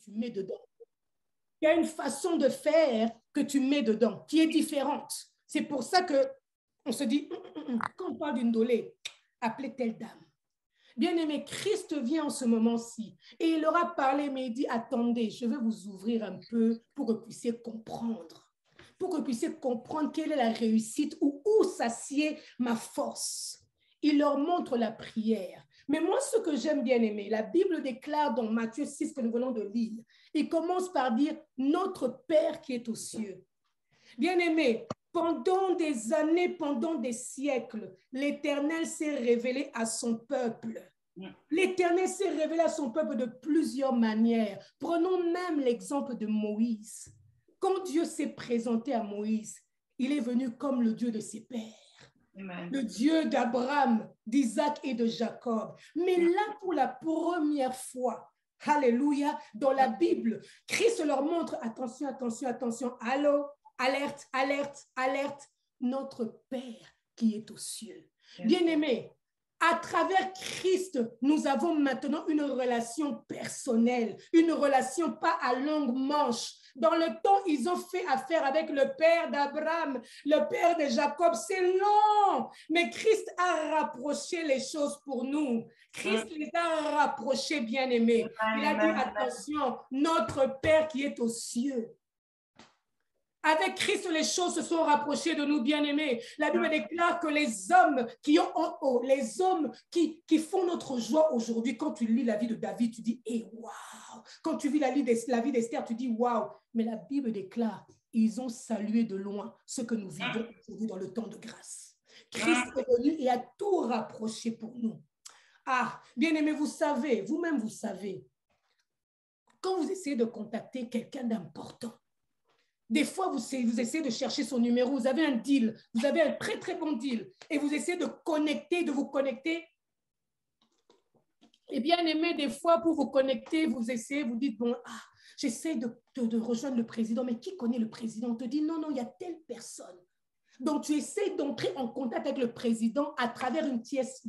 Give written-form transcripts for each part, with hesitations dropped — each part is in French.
tu mets dedans. Il y a une façon de faire que tu mets dedans qui est différente. C'est pour ça qu'on se dit, quand on parle d'une dolée, appelez telle dame. Bien-aimé, Christ vient en ce moment-ci et il leur a parlé, mais il dit, attendez, je vais vous ouvrir un peu pour que vous puissiez comprendre. Pour que vous puissiez comprendre quelle est la réussite ou où s'assied ma force. Il leur montre la prière. Mais moi, ce que j'aime bien aimer, la Bible déclare dans Matthieu 6 que nous venons de lire, il commence par dire « Notre Père qui est aux cieux ». Bien-aimé, pendant des années, pendant des siècles, l'Éternel s'est révélé à son peuple. L'Éternel s'est révélé à son peuple de plusieurs manières. Prenons même l'exemple de Moïse. Quand Dieu s'est présenté à Moïse, il est venu comme le Dieu de ses pères. Amen. Le Dieu d'Abraham, d'Isaac et de Jacob. Mais là, pour la première fois, alléluia, dans la Bible, Christ leur montre, attention, attention, attention, allô, alerte, alerte, alerte, notre Père qui est aux cieux. Bien-aimés, à travers Christ, nous avons maintenant une relation personnelle, une relation pas à longue manche. Dans le temps, ils ont fait affaire avec le père d'Abraham, le père de Jacob. C'est long, mais Christ a rapproché les choses pour nous. Christ les a rapprochés, bien-aimés. Il a dit, attention, notre Père qui est aux cieux. Avec Christ, les choses se sont rapprochées de nous, bien-aimés. La Bible déclare que les hommes qui ont en haut, les hommes qui font notre joie aujourd'hui, quand tu lis la vie de David, tu dis, eh, waouh! Quand tu lis la vie d'Esther, tu dis, waouh! Mais la Bible déclare, ils ont salué de loin ce que nous vivons aujourd'hui dans le temps de grâce. Christ est venu et a tout rapproché pour nous. Ah, bien-aimés, vous savez, vous-même, vous savez, quand vous essayez de contacter quelqu'un d'important, des fois, vous essayez de chercher son numéro, vous avez un deal, vous avez un très, très bon deal, et vous essayez de vous connecter. Et bien aimé, des fois, pour vous connecter, vous essayez, vous dites, bon, j'essaie de rejoindre le président, mais qui connaît le président? On te dit, non, non, il y a telle personne. Donc, tu essaies d'entrer en contact avec le président à travers une tierce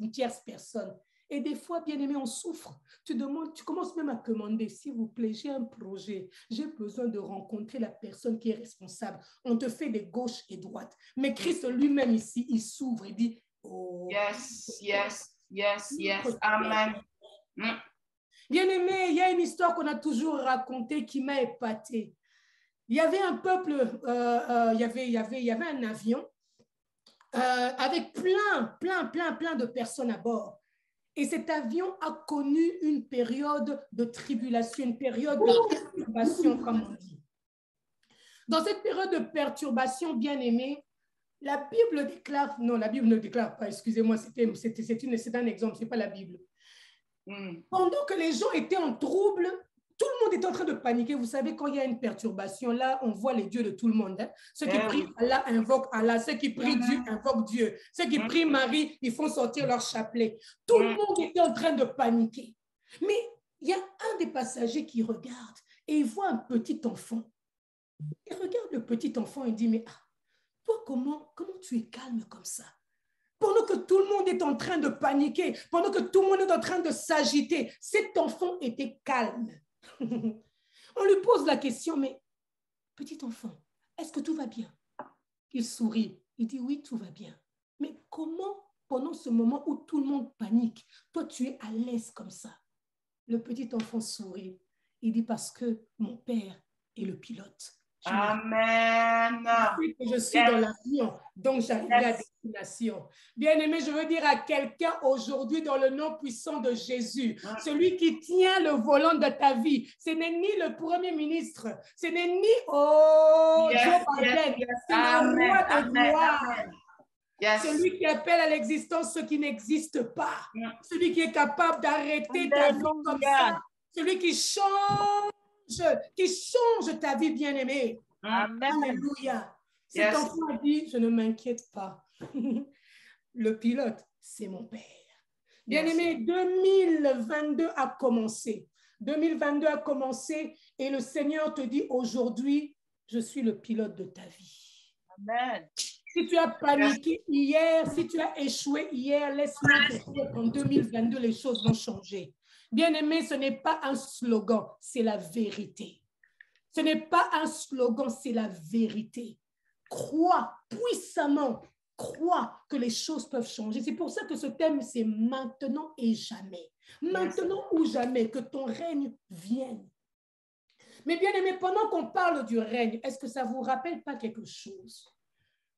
personne. Et des fois, bien aimé, on souffre. Tu commences même à commander, s'il vous plaît, j'ai un projet, j'ai besoin de rencontrer la personne qui est responsable. On te fait des gauches et droites. Mais Christ lui-même ici, il s'ouvre et dit, oh. Yes, yes, yes, yes. Amen. Bien aimé, il y a une histoire qu'on a toujours racontée qui m'a épatée. Il y avait un peuple, il y avait un avion avec plein de personnes à bord. Et cet avion a connu une période de tribulation, une période de perturbation, comme on dit. Dans cette période de perturbation, bien aimée, la Bible déclare, non, la Bible ne déclare pas, excusez-moi, c'est un exemple, ce n'est pas la Bible. Pendant que les gens étaient en trouble, tout le monde était en train de paniquer. Vous savez, quand il y a une perturbation, là, on voit les dieux de tout le monde. Hein. Ceux qui prient Allah invoquent Allah. Ceux qui prient Dieu invoquent Dieu. Ceux qui prient Marie, ils font sortir leur chapelet. Tout le monde était en train de paniquer. Mais il y a un des passagers qui regarde et il voit un petit enfant. Il regarde le petit enfant et dit, mais toi, comment tu es calme comme ça? Pendant que tout le monde est en train de paniquer, pendant que tout le monde est en train de s'agiter, cet enfant était calme. On lui pose la question, mais petit enfant, est-ce que tout va bien? Il sourit, il dit oui, tout va bien. Mais comment, pendant ce moment où tout le monde panique, toi tu es à l'aise comme ça? Le petit enfant sourit, il dit parce que mon père est le pilote. Amen. Je suis dans l'avion, donc j'arriverai à destination. Bien-aimé, je veux dire à quelqu'un aujourd'hui dans le nom puissant de Jésus, celui qui tient le volant de ta vie, ce n'est ni le premier ministre, ce n'est ni Joe Biden, c'est le roi de gloire. Celui qui appelle à l'existence ce qui n'existe pas, celui qui est capable d'arrêter ta vie comme ça, celui qui change ta vie, bien-aimée. Alléluia. Cet enfant a dit, je ne m'inquiète pas. Le pilote, c'est mon père. Bien-aimé, 2022 a commencé. 2022 a commencé et le Seigneur te dit aujourd'hui, je suis le pilote de ta vie. Amen. Si tu as paniqué hier, si tu as échoué hier, laisse-moi te dire qu'en 2022, les choses vont changer. Bien-aimé, ce n'est pas un slogan, c'est la vérité. Ce n'est pas un slogan, c'est la vérité. Crois puissamment, crois que les choses peuvent changer. C'est pour ça que ce thème, c'est maintenant et jamais. Maintenant ou jamais, que ton règne vienne. Mais bien aimé, pendant qu'on parle du règne, est-ce que ça ne vous rappelle pas quelque chose?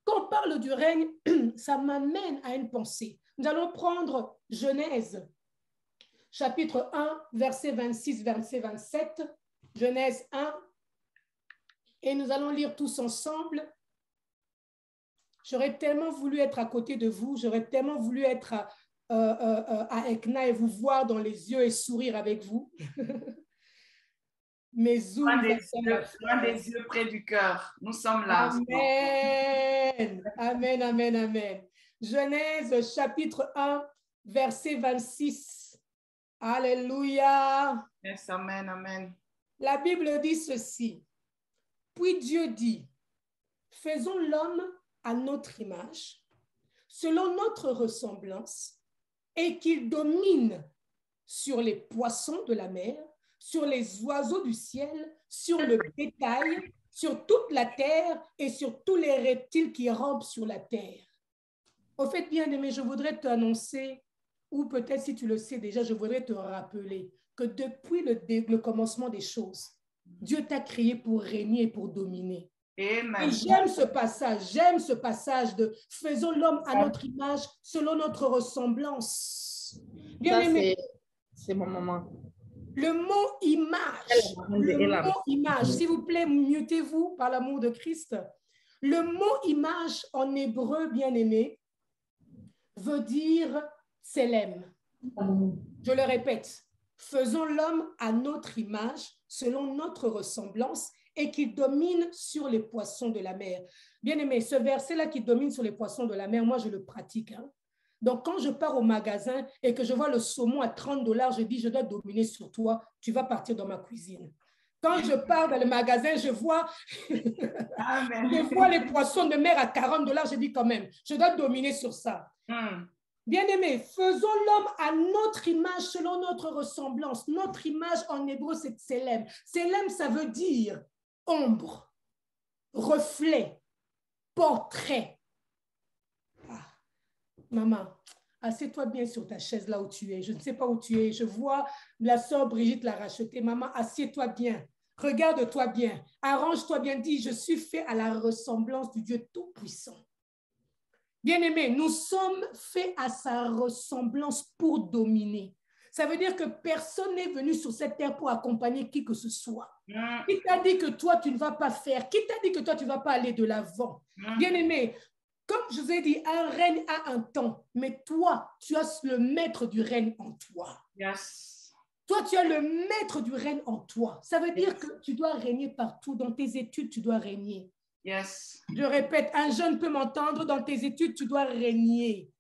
Quand on parle du règne, ça m'amène à une pensée. Nous allons prendre Genèse, chapitre 1, verset 26, verset 27. Genèse 1. Et nous allons lire tous ensemble. J'aurais tellement voulu être à côté de vous, j'aurais tellement voulu être à Ekna et vous voir dans les yeux et sourire avec vous. Mais loin des yeux, près du cœur. Nous sommes là. Amen. Amen, amen, amen. Genèse chapitre 1, verset 26. Alléluia. Yes, amen, amen. La Bible dit ceci. Puis Dieu dit, faisons l'homme à notre image, selon notre ressemblance, et qu'il domine sur les poissons de la mer, sur les oiseaux du ciel, sur le bétail, sur toute la terre et sur tous les reptiles qui rampent sur la terre. Au fait, bien-aimé, je voudrais t'annoncer, ou peut-être si tu le sais déjà, je voudrais te rappeler que depuis le commencement des choses, Dieu t'a créé pour régner et pour dominer. Amen. Et j'aime ce passage de faisons l'homme à notre image, selon notre ressemblance. Bien-aimé, c'est mon moment. Le mot image, s'il vous plaît, mutez-vous par l'amour de Christ. Le mot image en hébreu, bien-aimé, veut dire Tselem. Je le répète, faisons l'homme à notre image, selon notre ressemblance, et qui domine sur les poissons de la mer. Bien-aimé, ce verset-là qui domine sur les poissons de la mer, moi, je le pratique. Donc, quand je pars au magasin et que je vois le saumon à 30 $, je dis, je dois dominer sur toi, tu vas partir dans ma cuisine. Quand je pars dans le magasin, je vois les poissons de mer à 40 $, je dis quand même, je dois dominer sur ça. Bien-aimé, faisons l'homme à notre image, selon notre ressemblance. Notre image en hébreu, c'est Tselem. Tselem, ça veut dire ombre, reflet, portrait. Ah, maman, assieds-toi bien sur ta chaise là où tu es. Je ne sais pas où tu es. Je vois la sœur Brigitte l'a rachetée. Maman, assieds-toi bien. Regarde-toi bien. Arrange-toi bien. Dis, je suis fait à la ressemblance du Dieu Tout-Puissant. Bien-aimé, nous sommes faits à sa ressemblance pour dominer. Ça veut dire que personne n'est venu sur cette terre pour accompagner qui que ce soit. Qui t'a dit que toi, tu ne vas pas faire? Qui t'a dit que toi, tu ne vas pas aller de l'avant? Bien-aimé, comme je vous ai dit, un règne a un temps, mais toi, tu as le maître du règne en toi. Yes. Toi, tu as le maître du règne en toi. Ça veut dire que tu dois régner partout. Dans tes études, tu dois régner. Yes. Je répète, un jeune peut m'entendre, dans tes études, tu dois régner.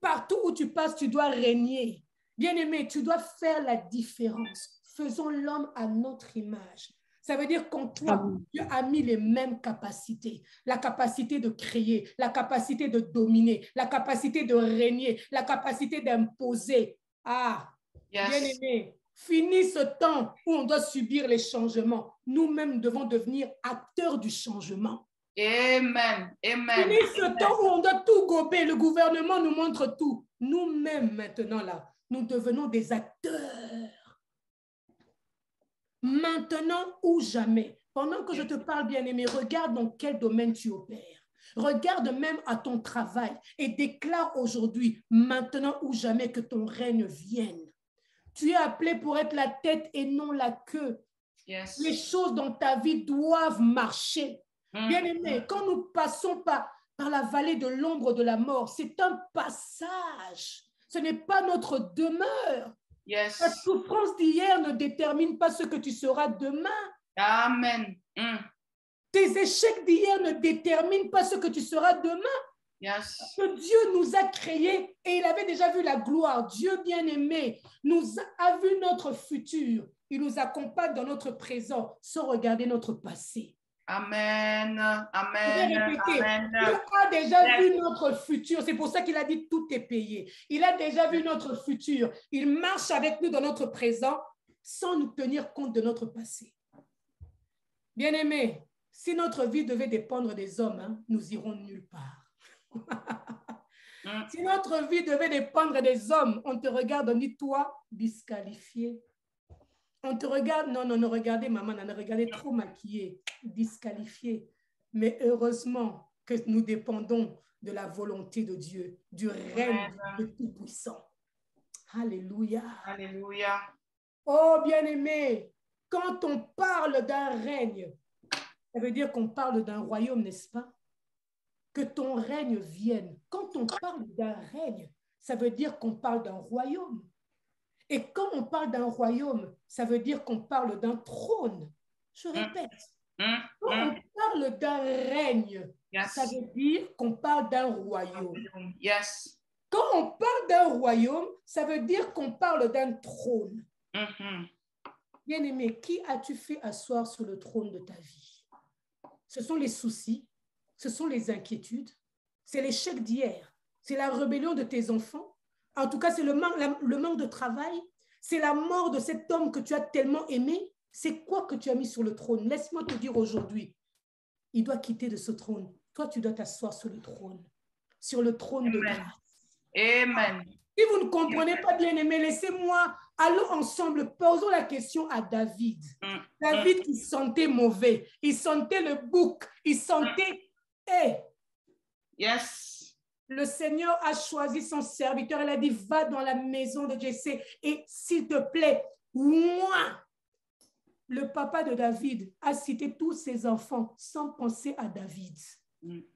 Partout où tu passes, tu dois régner. Bien-aimé, tu dois faire la différence. Faisons l'homme à notre image. Ça veut dire qu'en toi, Dieu a mis les mêmes capacités. La capacité de créer, la capacité de dominer, la capacité de régner, la capacité d'imposer. Ah, yes. Bien-aimé, fini ce temps où on doit subir les changements. Nous-mêmes devons devenir acteurs du changement. Amen. Amen. Fini ce temps où on doit tout gober. Le gouvernement nous montre tout. Nous-mêmes, maintenant, là, nous devenons des acteurs. Maintenant ou jamais. Pendant que je te parle, bien-aimé, regarde dans quel domaine tu opères. Regarde même à ton travail et déclare aujourd'hui, maintenant ou jamais, que ton règne vienne. Tu es appelé pour être la tête et non la queue. Yes. Les choses dans ta vie doivent marcher. Bien-aimé, quand nous passons par la vallée de l'ombre de la mort, c'est un passage. Ce n'est pas notre demeure. Yes. La souffrance d'hier ne détermine pas ce que tu seras demain. Amen. Tes échecs d'hier ne déterminent pas ce que tu seras demain. Yes. Parce que Dieu nous a créés et il avait déjà vu la gloire. Dieu bien-aimé a vu notre futur. Il nous accompagne dans notre présent sans regarder notre passé. Amen. Je vais Amen. répéter. Amen. Il a déjà vu notre futur. C'est pour ça qu'il a dit tout est payé. Il a déjà vu notre futur. Il marche avec nous dans notre présent sans nous tenir compte de notre passé. Bien-aimés, si notre vie devait dépendre des hommes, hein, nous irons nulle part. Si notre vie devait dépendre des hommes, on te regarde, on dit toi, disqualifié. On te regarde, non, non, non, regardez maman, on a regardé trop maquillée, disqualifié. Mais heureusement que nous dépendons de la volonté de Dieu, du règne de Tout-Puissant. Alléluia. Alléluia. Oh, bien-aimé, quand on parle d'un règne, ça veut dire qu'on parle d'un royaume, n'est-ce pas? Que ton règne vienne. Quand on parle d'un règne, ça veut dire qu'on parle d'un royaume. Et quand on parle d'un royaume, ça veut dire qu'on parle d'un trône. Je répète, quand on parle d'un règne, ça veut dire qu'on parle d'un royaume. Yes. Quand on parle d'un royaume, ça veut dire qu'on parle d'un trône. Bien-aimé, qui as-tu fait asseoir sur le trône de ta vie? Ce sont les soucis, ce sont les inquiétudes, c'est l'échec d'hier, c'est la rébellion de tes enfants. En tout cas, c'est le manque de travail, c'est la mort de cet homme que tu as tellement aimé. C'est quoi que tu as mis sur le trône? Laisse-moi te dire aujourd'hui, il doit quitter de ce trône. Toi, tu dois t'asseoir sur le trône de grâce. Amen. Si vous ne comprenez pas, bien aimé, laissez-moi, allons ensemble, posons la question à David. David qui sentait mauvais, il sentait le bouc, il sentait... Yes. Le Seigneur a choisi son serviteur, il a dit, va dans la maison de Jessé et s'il te plaît, moi, le papa de David, a cité tous ses enfants sans penser à David.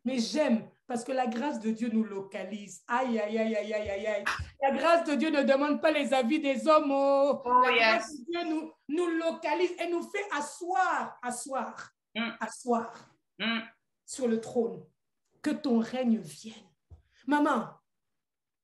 Mais j'aime parce que la grâce de Dieu nous localise. Aïe, aïe, aïe, aïe, aïe, aïe, aïe. La grâce de Dieu ne demande pas les avis des hommes. La grâce de Dieu nous localise et nous fait asseoir sur le trône. Que ton règne vienne. Maman,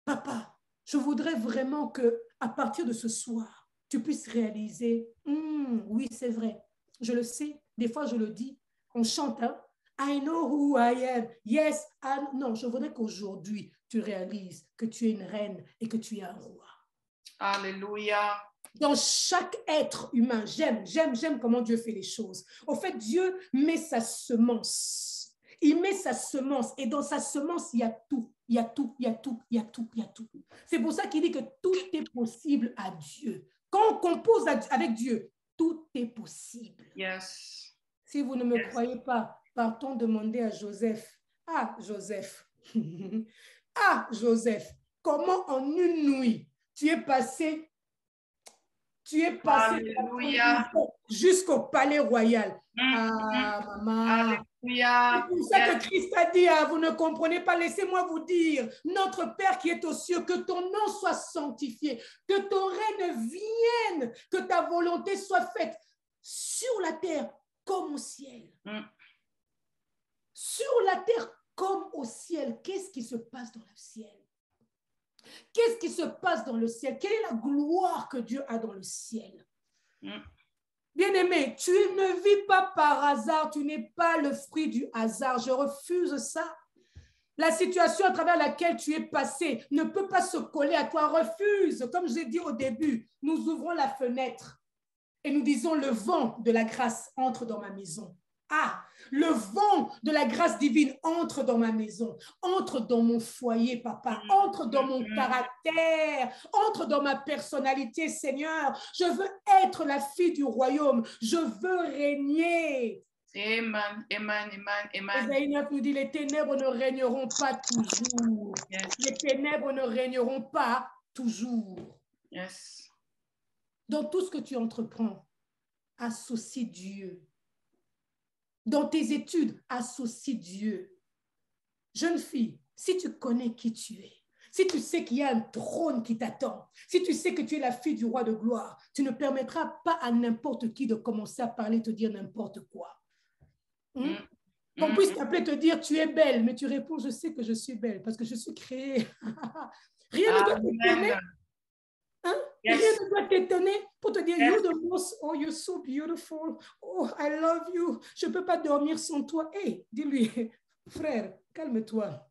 papa, je voudrais vraiment que à partir de ce soir, tu puisses réaliser, oui, c'est vrai, je le sais, des fois je le dis, on chante, hein? I know who I am, yes, non, je voudrais qu'aujourd'hui, tu réalises que tu es une reine et que tu es un roi. Alléluia. Dans chaque être humain, j'aime comment Dieu fait les choses. Au fait, Dieu met sa semence. Il met sa semence et dans sa semence, il y a tout. Il y a tout, il y a tout, il y a tout, il y a tout. C'est pour ça qu'il dit que tout est possible à Dieu. Quand on compose avec Dieu, tout est possible. Yes. Si vous ne me croyez pas, partons demander à Joseph. Ah, Joseph. Ah, Joseph, comment en une nuit tu es passé jusqu'au palais royal. Ah, maman. Alléluia. C'est pour ça que Christ a dit, vous ne comprenez pas, laissez-moi vous dire, notre Père qui est aux cieux, que ton nom soit sanctifié, que ton règne vienne, que ta volonté soit faite sur la terre comme au ciel. Sur la terre comme au ciel. Qu'est-ce qui se passe dans le ciel? Qu'est-ce qui se passe dans le ciel? Quelle est la gloire que Dieu a dans le ciel? Bien-aimé, tu ne vis pas par hasard, tu n'es pas le fruit du hasard. Je refuse ça. La situation à travers laquelle tu es passé ne peut pas se coller à toi. Refuse. Comme j'ai dit au début, nous ouvrons la fenêtre et nous disons le vent de la grâce entre dans ma maison. Ah, le vent de la grâce divine entre dans ma maison, entre dans mon foyer, papa, entre dans mon caractère, entre dans ma personnalité, Seigneur. Je veux être la fille du royaume. Je veux régner. Amen, amen, amen, amen. Ésaïe 9 nous dit, les ténèbres ne régneront pas toujours. Yes. Les ténèbres ne régneront pas toujours. Yes. Dans tout ce que tu entreprends, associe Dieu. Dans tes études, associe Dieu. Jeune fille, si tu connais qui tu es, si tu sais qu'il y a un trône qui t'attend, si tu sais que tu es la fille du roi de gloire, tu ne permettras pas à n'importe qui de commencer à parler, te dire n'importe quoi. Qu'on puisse t'appeler, te dire tu es belle, mais tu réponds je sais que je suis belle parce que je suis créée. Rien ne doit t'étonner. Hein? Yes. Rien ne doit t'étonner pour te dire, Yes. you're the most, oh, you're so beautiful. Oh, I love you. Je ne peux pas dormir sans toi. Hey, dis-lui, frère, calme-toi.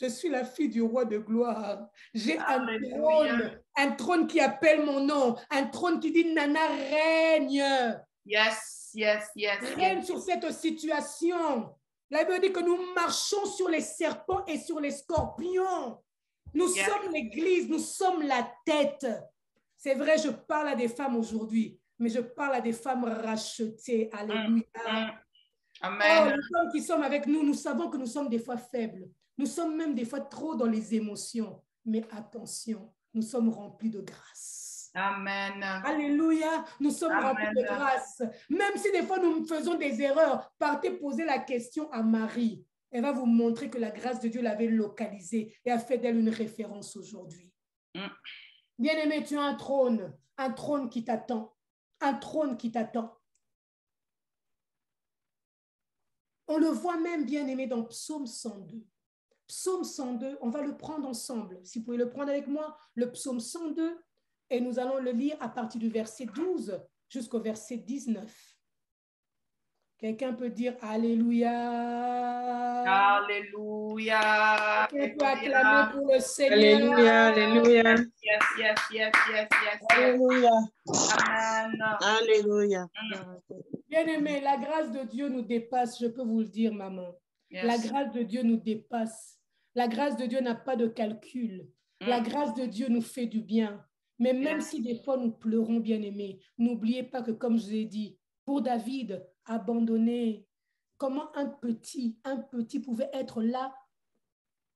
Je suis la fille du roi de gloire. J'ai un trône qui appelle mon nom, un trône qui dit, Nana, règne. Yes, yes, yes, Règne yes. sur cette situation. La Bible dit que nous marchons sur les serpents et sur les scorpions. Nous Yes. sommes l'Église, nous sommes la tête. C'est vrai, je parle à des femmes aujourd'hui, mais je parle à des femmes rachetées. Alléluia. Oh, Amen. les femmes qui sont avec nous, nous savons que nous sommes des fois faibles. Nous sommes même des fois trop dans les émotions. Mais attention, nous sommes remplis de grâce. Amen. Alléluia, nous sommes Amen. remplis de grâce. Même si des fois nous faisons des erreurs, partez poser la question à Marie. Elle va vous montrer que la grâce de Dieu l'avait localisée et a fait d'elle une référence aujourd'hui. Bien-aimé, tu as un trône qui t'attend. Un trône qui t'attend. On le voit même, bien-aimé, dans Psaume 102. Psaume 102, on va le prendre ensemble. Si vous pouvez le prendre avec moi, le Psaume 102, et nous allons le lire à partir du verset 12 jusqu'au verset 19. Quelqu'un peut dire Alléluia. Alléluia. Quelqu'un peut acclamer pour le Seigneur. Alléluia, alléluia. Yes, yes, yes, yes, yes, yes. Alléluia. Amen. Alléluia. Bien-aimé, la grâce de Dieu nous dépasse, je peux vous le dire, maman. Yes. La grâce de Dieu nous dépasse. La grâce de Dieu n'a pas de calcul. La grâce de Dieu nous fait du bien. Mais même si des fois nous pleurons, bien-aimés, n'oubliez pas que, comme je vous ai dit, pour David, abandonné, comment un petit pouvait être là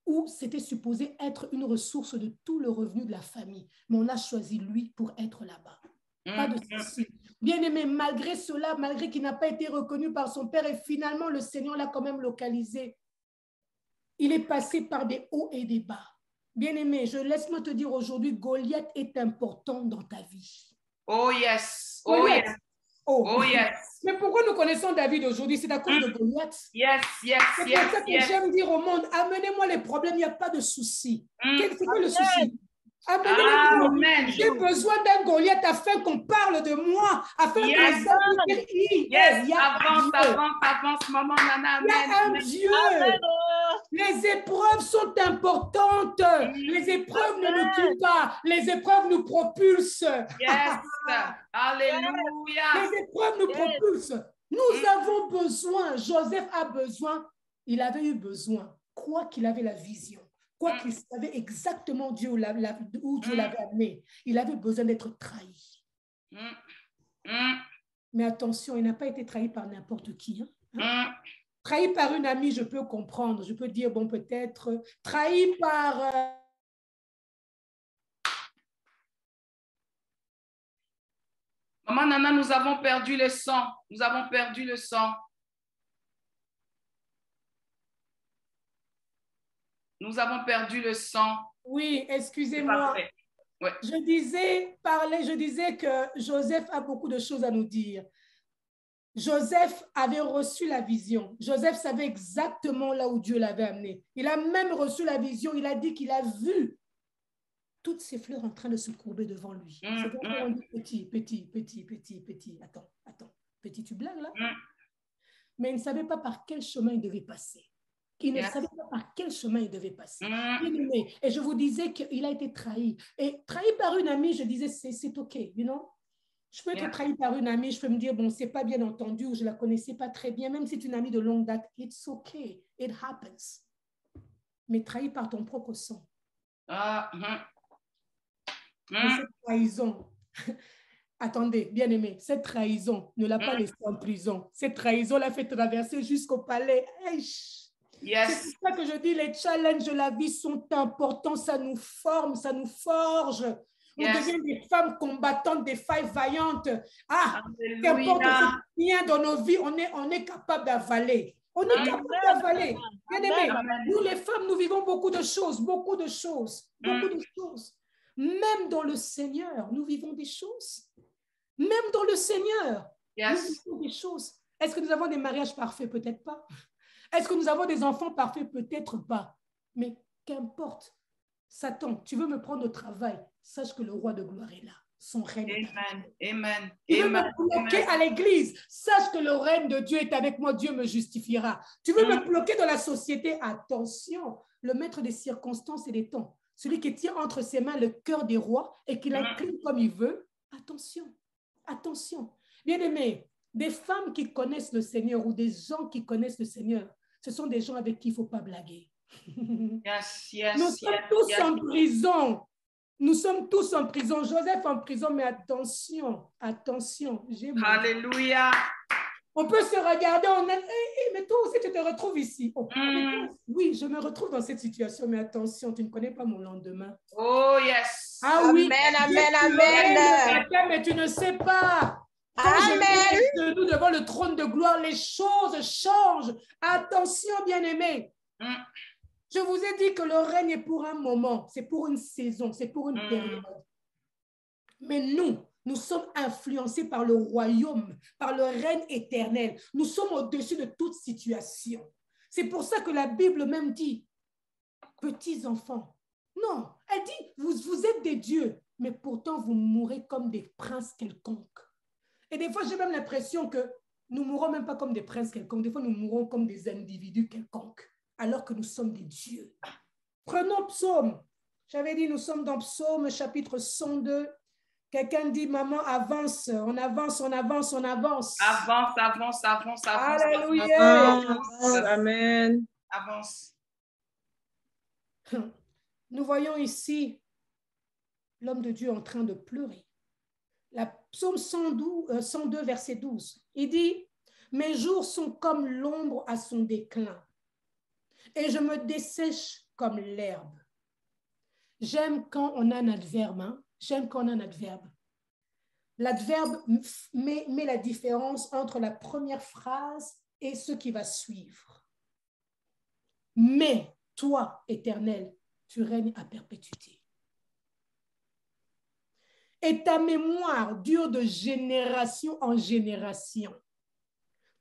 où c'était supposé être une ressource de tout le revenu de la famille. Mais on a choisi lui pour être là-bas. Pas de souci. Bien-aimé, malgré cela, malgré qu'il n'a pas été reconnu par son père, et finalement le Seigneur l'a quand même localisé. Il est passé par des hauts et des bas. Bien-aimé, laisse-moi te dire aujourd'hui, Goliath est important dans ta vie. Oh yes. Oh Goliath. yes. Oh. Oh yes. Mais pourquoi nous connaissons David aujourd'hui? C'est à cause de Goliath. Yes, yes, C'est yes, pour ça que yes. j'aime dire au monde, amenez-moi les problèmes, il n'y a pas de souci. C'est quoi le souci? Amenez-les. Amen. J'ai besoin d'un Goliath afin qu'on parle de moi, afin que les gens disent, Yes, il y a un Dieu. avance, maman, nana. Il y a un Dieu. Les épreuves sont importantes. Les épreuves ne nous tuent pas. Les épreuves nous propulsent. Yes. Alléluia. Les épreuves nous propulsent. Nous avons besoin. Joseph a besoin. Il avait eu besoin. Quoi qu'il avait la vision. Quoi qu'il savait exactement où Dieu l'avait amené. Il avait besoin d'être trahi. Mais attention, il n'a pas été trahi par n'importe qui. Trahi par une amie, je peux comprendre. Je peux dire, bon, peut-être. Trahi par... Maman Nana, nous avons perdu le sang. Nous avons perdu le sang. Nous avons perdu le sang. Oui, excusez-moi. Ouais. Je disais que Joseph a beaucoup de choses à nous dire. Joseph avait reçu la vision. Joseph savait exactement là où Dieu l'avait amené. Il a même reçu la vision. Il a dit qu'il a vu toutes ces fleurs en train de se courber devant lui. C'est donc on dit petit. Attends. Petit, tu blagues là? Mais il ne savait pas par quel chemin il devait passer. Il ne savait pas par quel chemin il devait passer. Et je vous disais qu'il a été trahi. Et trahi par une amie, je disais, c'est OK, you know? Je peux être trahi par une amie, je peux me dire, bon, c'est pas bien entendu, ou je la connaissais pas très bien, même si c'est une amie de longue date, it's OK, it happens. Mais trahi par ton propre sang. Mais cette trahison, attendez, bien aimé, cette trahison ne l'a pas laissé en prison. Cette trahison l'a fait traverser jusqu'au palais. Yes. C'est pour ça que je dis, les challenges de la vie sont importants, ça nous forme, ça nous forge. On devient des femmes combattantes, des femmes vaillantes. Qu'importe ce qui vient dans nos vies, on est capable d'avaler. On est capable d'avaler. Bien aimé, nous les femmes, nous vivons beaucoup de choses. Même dans le Seigneur, nous vivons des choses. Même dans le Seigneur, nous vivons des choses. Est-ce que nous avons des mariages parfaits? Peut-être pas. Est-ce que nous avons des enfants parfaits? Peut-être pas. Mais qu'importe. Satan, tu veux me prendre au travail, sache que le roi de gloire est là. Son règne est avec moi. Amen. Tu veux Amen. me bloquer à l'église, sache que le règne de Dieu est avec moi, Dieu me justifiera. Tu veux me bloquer dans la société, attention, le maître des circonstances et des temps, celui qui tient entre ses mains le cœur des rois et qui l'incline comme il veut, attention, attention. Bien-aimés, des femmes qui connaissent le Seigneur ou des gens qui connaissent le Seigneur, ce sont des gens avec qui il ne faut pas blaguer. Nous sommes tous en prison. Nous sommes tous en prison. Joseph en prison, mais attention, attention. Alléluia. On peut se regarder, on est, mais toi aussi tu te retrouves ici. Oh, oui, je me retrouve dans cette situation, mais attention, tu ne connais pas mon lendemain. Oh, yes. Ah oui. Amen, amen. Mais tu ne sais pas. Quand je mets les genoux devant le trône de gloire, les choses changent. Attention, bien-aimés. Je vous ai dit que le règne est pour un moment, c'est pour une saison, c'est pour une période. Mais nous sommes influencés par le royaume, par le règne éternel. Nous sommes au-dessus de toute situation. C'est pour ça que la Bible même dit, petits enfants. Non, elle dit, vous êtes des dieux, mais pourtant vous mourrez comme des princes quelconques. Et des fois, j'ai même l'impression que nous ne mourons même pas comme des princes quelconques. Des fois, nous mourons comme des individus quelconques, alors que nous sommes des dieux. Prenons Psaume. J'avais dit, nous sommes dans Psaume, chapitre 102. Quelqu'un dit, maman, avance, on avance, on avance, on avance. Avance, avance, avance, avance. Alléluia. Amen. Avance. Nous voyons ici l'homme de Dieu en train de pleurer. La Psaume 102, verset 12. Il dit, mes jours sont comme l'ombre à son déclin, et je me dessèche comme l'herbe. J'aime quand on a un adverbe, hein? J'aime quand on a un adverbe. L'adverbe met la différence entre la première phrase et ce qui va suivre. Mais toi, Éternel, tu règnes à perpétuité. Et ta mémoire dure de génération en génération.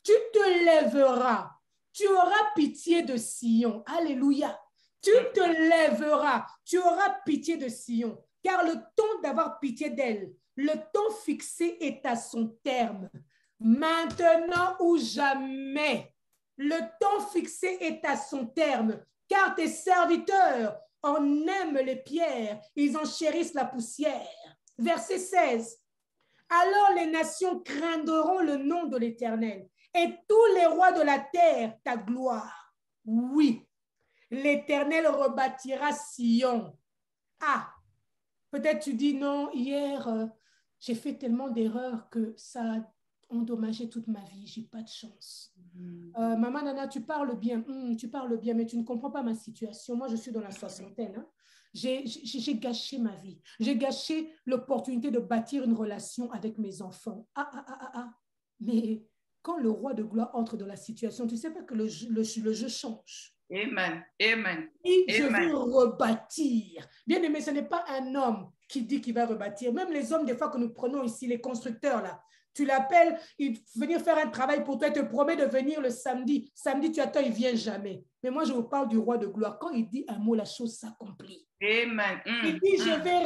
Tu te lèveras, tu auras pitié de Sion. Alléluia. Tu te lèveras, tu auras pitié de Sion, car le temps d'avoir pitié d'elle, le temps fixé est à son terme. Maintenant ou jamais, le temps fixé est à son terme, car tes serviteurs en aiment les pierres, ils en chérissent la poussière. Verset 16. Alors les nations craindront le nom de l'Éternel, et tous les rois de la terre ta gloire. Oui, l'Éternel rebâtira Sion. Ah, peut-être tu dis non, hier, j'ai fait tellement d'erreurs que ça a endommagé toute ma vie, j'ai pas de chance. Maman Nana, tu parles bien, tu parles bien, mais tu ne comprends pas ma situation. Moi, je suis dans la soixantaine. Hein. J'ai gâché ma vie. J'ai gâché l'opportunité de bâtir une relation avec mes enfants. Mais quand le roi de gloire entre dans la situation, tu ne sais pas que le jeu change. Amen. Amen. Et je veux rebâtir. Bien aimé, ce n'est pas un homme qui dit qu'il va rebâtir. Même les hommes, des fois, que nous prenons ici, les constructeurs, là, tu l'appelles, il venir faire un travail pour toi, il te promet de venir le samedi. Samedi, tu attends, il ne vient jamais. Mais moi, je vous parle du roi de gloire. Quand il dit un mot, la chose s'accomplit. Amen. Il dit, je vais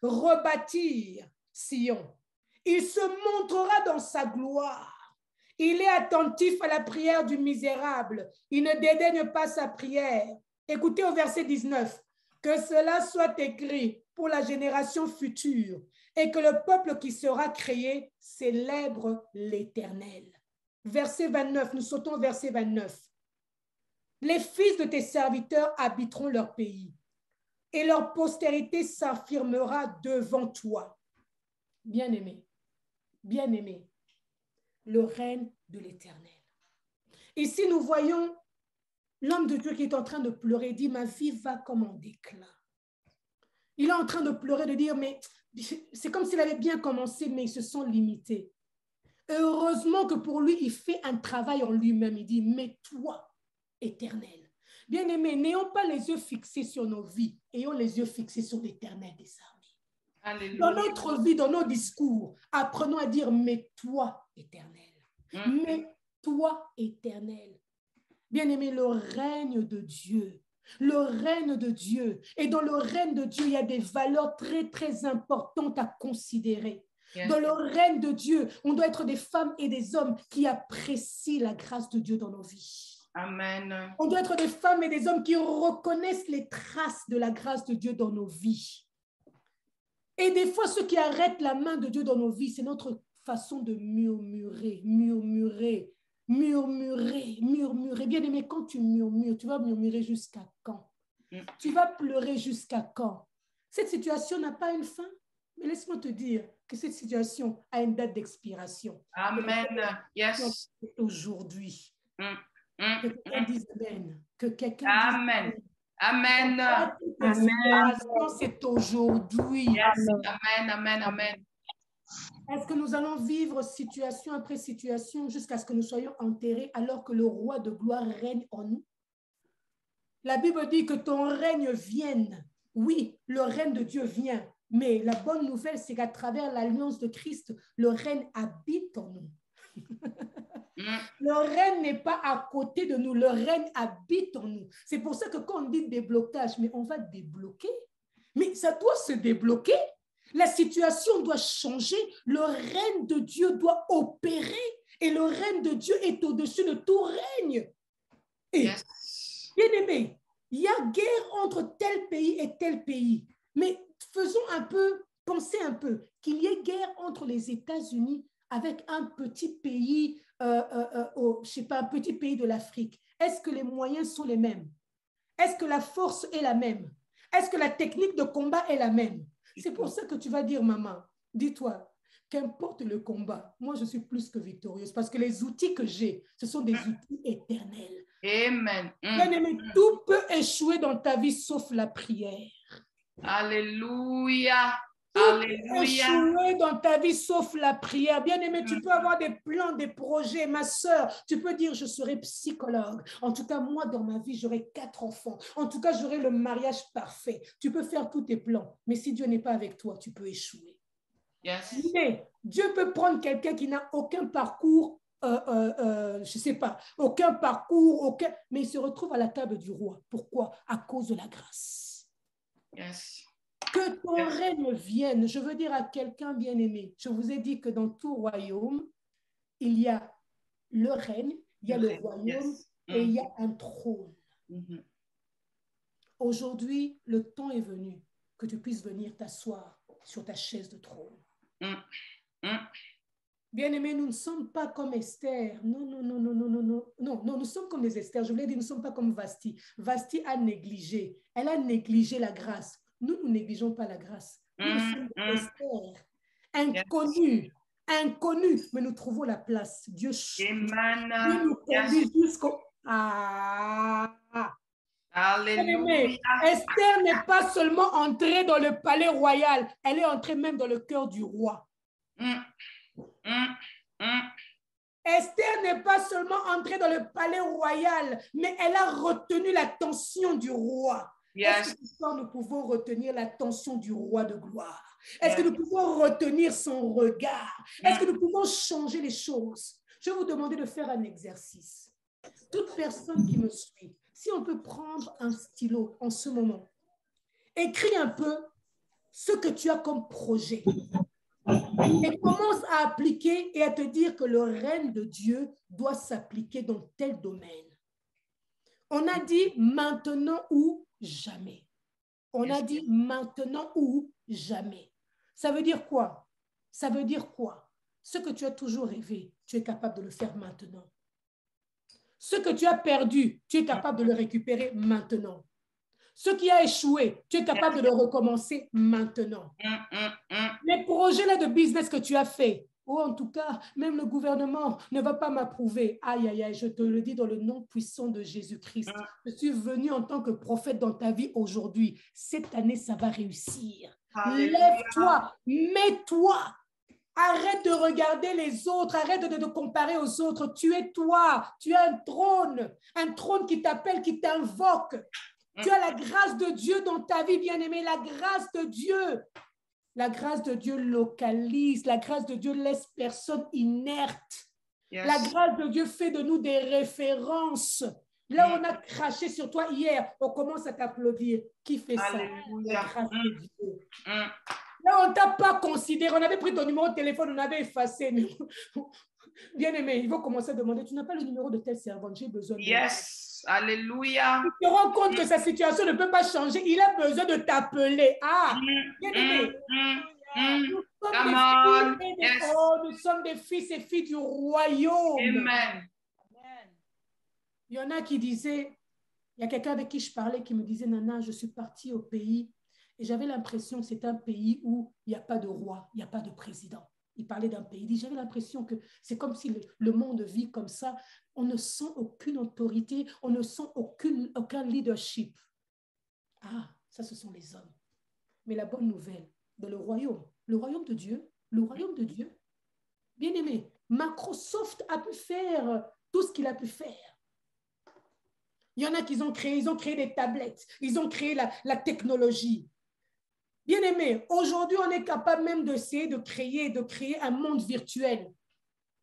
rebâtir Sion. Il se montrera dans sa gloire. Il est attentif à la prière du misérable. Il ne dédaigne pas sa prière. Écoutez au verset 19. Que cela soit écrit pour la génération future et que le peuple qui sera créé célèbre l'Éternel. Verset 29, nous sautons au verset 29. Les fils de tes serviteurs habiteront leur pays et leur postérité s'affirmera devant toi. Bien-aimé, bien-aimé, le règne de l'Éternel. Ici, nous voyons l'homme de Dieu qui est en train de pleurer, dit, ma vie va comme en déclin. Il est en train de pleurer, de dire, mais c'est comme s'il avait bien commencé, mais ils se sont limités. Heureusement que pour lui, il fait un travail en lui-même. Il dit, mais toi, Éternel. Bien-aimés, n'ayons pas les yeux fixés sur nos vies, ayons les yeux fixés sur l'Éternel des armées. Alléluia. Dans notre vie, dans nos discours, apprenons à dire, mais toi, Éternel. Mais toi, Éternel. Bien-aimé, le règne de Dieu Le règne de Dieu. Et dans le règne de Dieu, il y a des valeurs très, très importantes à considérer. Yes. Dans le règne de Dieu, on doit être des femmes et des hommes qui apprécient la grâce de Dieu dans nos vies. Amen. On doit être des femmes et des hommes qui reconnaissent les traces de la grâce de Dieu dans nos vies. Et des fois, ce qui arrête la main de Dieu dans nos vies, c'est notre façon de murmurer. Bien-aimé, quand tu murmures, tu vas murmurer jusqu'à quand? Tu vas pleurer jusqu'à quand? Cette situation n'a pas une fin, mais laisse-moi te dire que cette situation a une date d'expiration. Amen. Yes. C'est aujourd'hui. Que quelqu'un Amen. dise Amen. Que quelqu'un Amen. dise Amen. Amen. C'est aujourd'hui. Yes. Amen. Amen. Amen. Est-ce que nous allons vivre situation après situation jusqu'à ce que nous soyons enterrés alors que le roi de gloire règne en nous? La Bible dit que ton règne vienne. Oui, le règne de Dieu vient. Mais la bonne nouvelle, c'est qu'à travers l'alliance de Christ, le règne habite en nous. Le règne n'est pas à côté de nous, le règne habite en nous. C'est pour ça que quand on dit déblocage, mais on va débloquer. Mais ça doit se débloquer. La situation doit changer. Le règne de Dieu doit opérer. Et le règne de Dieu est au-dessus de tout règne. Et, bien aimé, il y a guerre entre tel pays et tel pays. Mais pensez un peu, qu'il y ait guerre entre les États-Unis avec un petit pays, je sais pas, un petit pays de l'Afrique. Est-ce que les moyens sont les mêmes? Est-ce que la force est la même? Est-ce que la technique de combat est la même? C'est pour ça que tu vas dire, maman, dis-toi, qu'importe le combat, moi je suis plus que victorieuse parce que les outils que j'ai, ce sont des outils éternels. Amen. Bien-aimé, tout peut échouer dans ta vie sauf la prière. Alléluia. Tout Alléluia. peut échouer dans ta vie sauf la prière. Bien-aimé, tu peux avoir des plans, des projets. Ma soeur, tu peux dire, je serai psychologue. En tout cas, moi, dans ma vie, j'aurai 4 enfants. En tout cas, j'aurai le mariage parfait. Tu peux faire tous tes plans. Mais si Dieu n'est pas avec toi, tu peux échouer. Yes. Mais Dieu peut prendre quelqu'un qui n'a aucun parcours, je ne sais pas, aucun parcours, mais il se retrouve à la table du roi. Pourquoi? À cause de la grâce. Yes. Que ton règne vienne. Je veux dire à quelqu'un bien-aimé, je vous ai dit que dans tout royaume, il y a le règne, il y a le royaume et il y a un trône. Aujourd'hui, le temps est venu que tu puisses venir t'asseoir sur ta chaise de trône. Bien-aimés, nous ne sommes pas comme Esther. Non, nous sommes comme les Esther. Je voulais dire, nous ne sommes pas comme Vasti. Vasti a négligé. Elle a négligé la grâce. Nous ne négligeons pas la grâce. Nous sommes des Esther. Inconnus, mais nous trouvons la place. Dieu nous conduit jusqu'au... Alléluia. Esther n'est pas seulement entrée dans le palais royal, elle est entrée même dans le cœur du roi. Esther n'est pas seulement entrée dans le palais royal, mais elle a retenu l'attention du roi. Est-ce que nous pouvons retenir l'attention du roi de gloire? Est-ce que nous pouvons retenir son regard? Est-ce que nous pouvons changer les choses? Je vais vous demander de faire un exercice. Toute personne qui me suit, si on peut prendre un stylo en ce moment, écris un peu ce que tu as comme projet et commence à appliquer et à te dire que le règne de Dieu doit s'appliquer dans tel domaine. On a dit maintenant ou jamais. On a dit maintenant ou jamais. Ça veut dire quoi? Ça veut dire quoi? Ce que tu as toujours rêvé, tu es capable de le faire maintenant. Ce que tu as perdu, tu es capable de le récupérer maintenant. Ce qui a échoué, tu es capable de le recommencer maintenant. Les projets-là de business que tu as fait, ou en tout cas, même le gouvernement ne va pas m'approuver. Aïe, aïe, aïe, je te le dis dans le nom puissant de Jésus-Christ. Je suis venu en tant que prophète dans ta vie aujourd'hui. Cette année, ça va réussir. Lève-toi, mets-toi. Arrête de regarder les autres, arrête de te comparer aux autres. Tu es toi, tu as un trône qui t'appelle, qui t'invoque. Tu as la grâce de Dieu dans ta vie, bien-aimé, la grâce de Dieu. La grâce de Dieu localise, la grâce de Dieu laisse personne inerte. La grâce de Dieu fait de nous des références. Là, on a craché sur toi hier, on commence à t'applaudir. Qui fait ça? Alléluia. La grâce de Dieu. Là, on ne t'a pas considéré. On avait pris ton numéro de téléphone, on avait effacé. Bien-aimé, il faut commencer à demander, tu n'as pas le numéro de tel servant, j'ai besoin de... Yes. Alléluia. Tu te rends compte que sa situation ne peut pas changer. Il a besoin de t'appeler. Ah, bien-aimé. Come on. Yes. Nous sommes des fils et filles du royaume. Amen. Il y en a qui disaient, il y a quelqu'un avec qui je parlais qui me disait, Nana, je suis partie au pays et j'avais l'impression que c'est un pays où il n'y a pas de roi, il n'y a pas de président. Il parlait d'un pays, il dit, j'avais l'impression que c'est comme si le monde vit comme ça. On ne sent aucune autorité, on ne sent aucun leadership. Ah, ça, ce sont les hommes. Mais la bonne nouvelle, dans le royaume de Dieu, bien aimé, Microsoft a pu faire tout ce qu'il a pu faire. Il y en a qui ont créé des tablettes, ils ont créé la technologie. Bien aimé, aujourd'hui, on est capable même d'essayer de créer un monde virtuel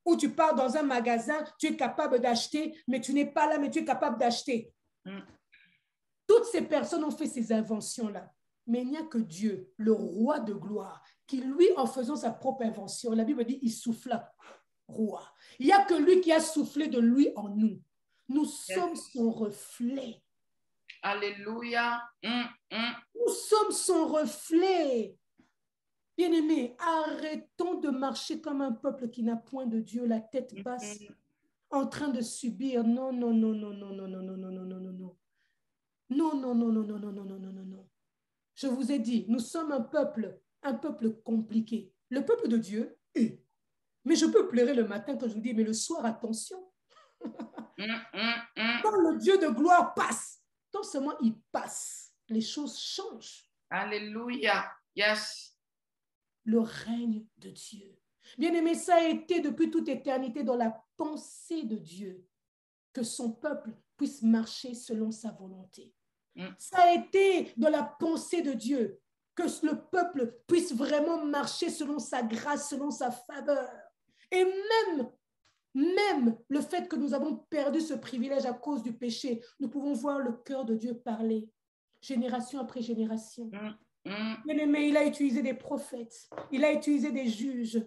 où tu pars dans un magasin, tu es capable d'acheter, mais tu n'es pas là, mais tu es capable d'acheter. Toutes ces personnes ont fait ces inventions-là. Mais il n'y a que Dieu, le roi de gloire, qui lui, en faisant sa propre invention, la Bible dit, il souffla roi. Il n'y a que lui qui a soufflé de lui en nous. Nous sommes son reflet. Alléluia. Nous sommes son reflet. Bien-aimés, arrêtons de marcher comme un peuple qui n'a point de Dieu, la tête basse, en train de subir. Non, non, non, non, non, non, non, non, non, non, non, non, non. Non, non, non, non, non, non, non, non, non, non, non. Je vous ai dit, nous sommes un peuple compliqué. Le peuple de Dieu est. Mais je peux pleurer le matin quand je vous dis, mais le soir, attention. Quand le Dieu de gloire passe, non seulement il passe, les choses changent. Alléluia. Yes. Le règne de Dieu. Bien-aimé, ça a été depuis toute éternité dans la pensée de Dieu que son peuple puisse marcher selon sa volonté. Ça a été dans la pensée de Dieu que le peuple puisse vraiment marcher selon sa grâce, selon sa faveur. Et même le fait que nous avons perdu ce privilège à cause du péché, nous pouvons voir le cœur de Dieu parler, génération après génération. Bien-aimé, il a utilisé des prophètes, il a utilisé des juges,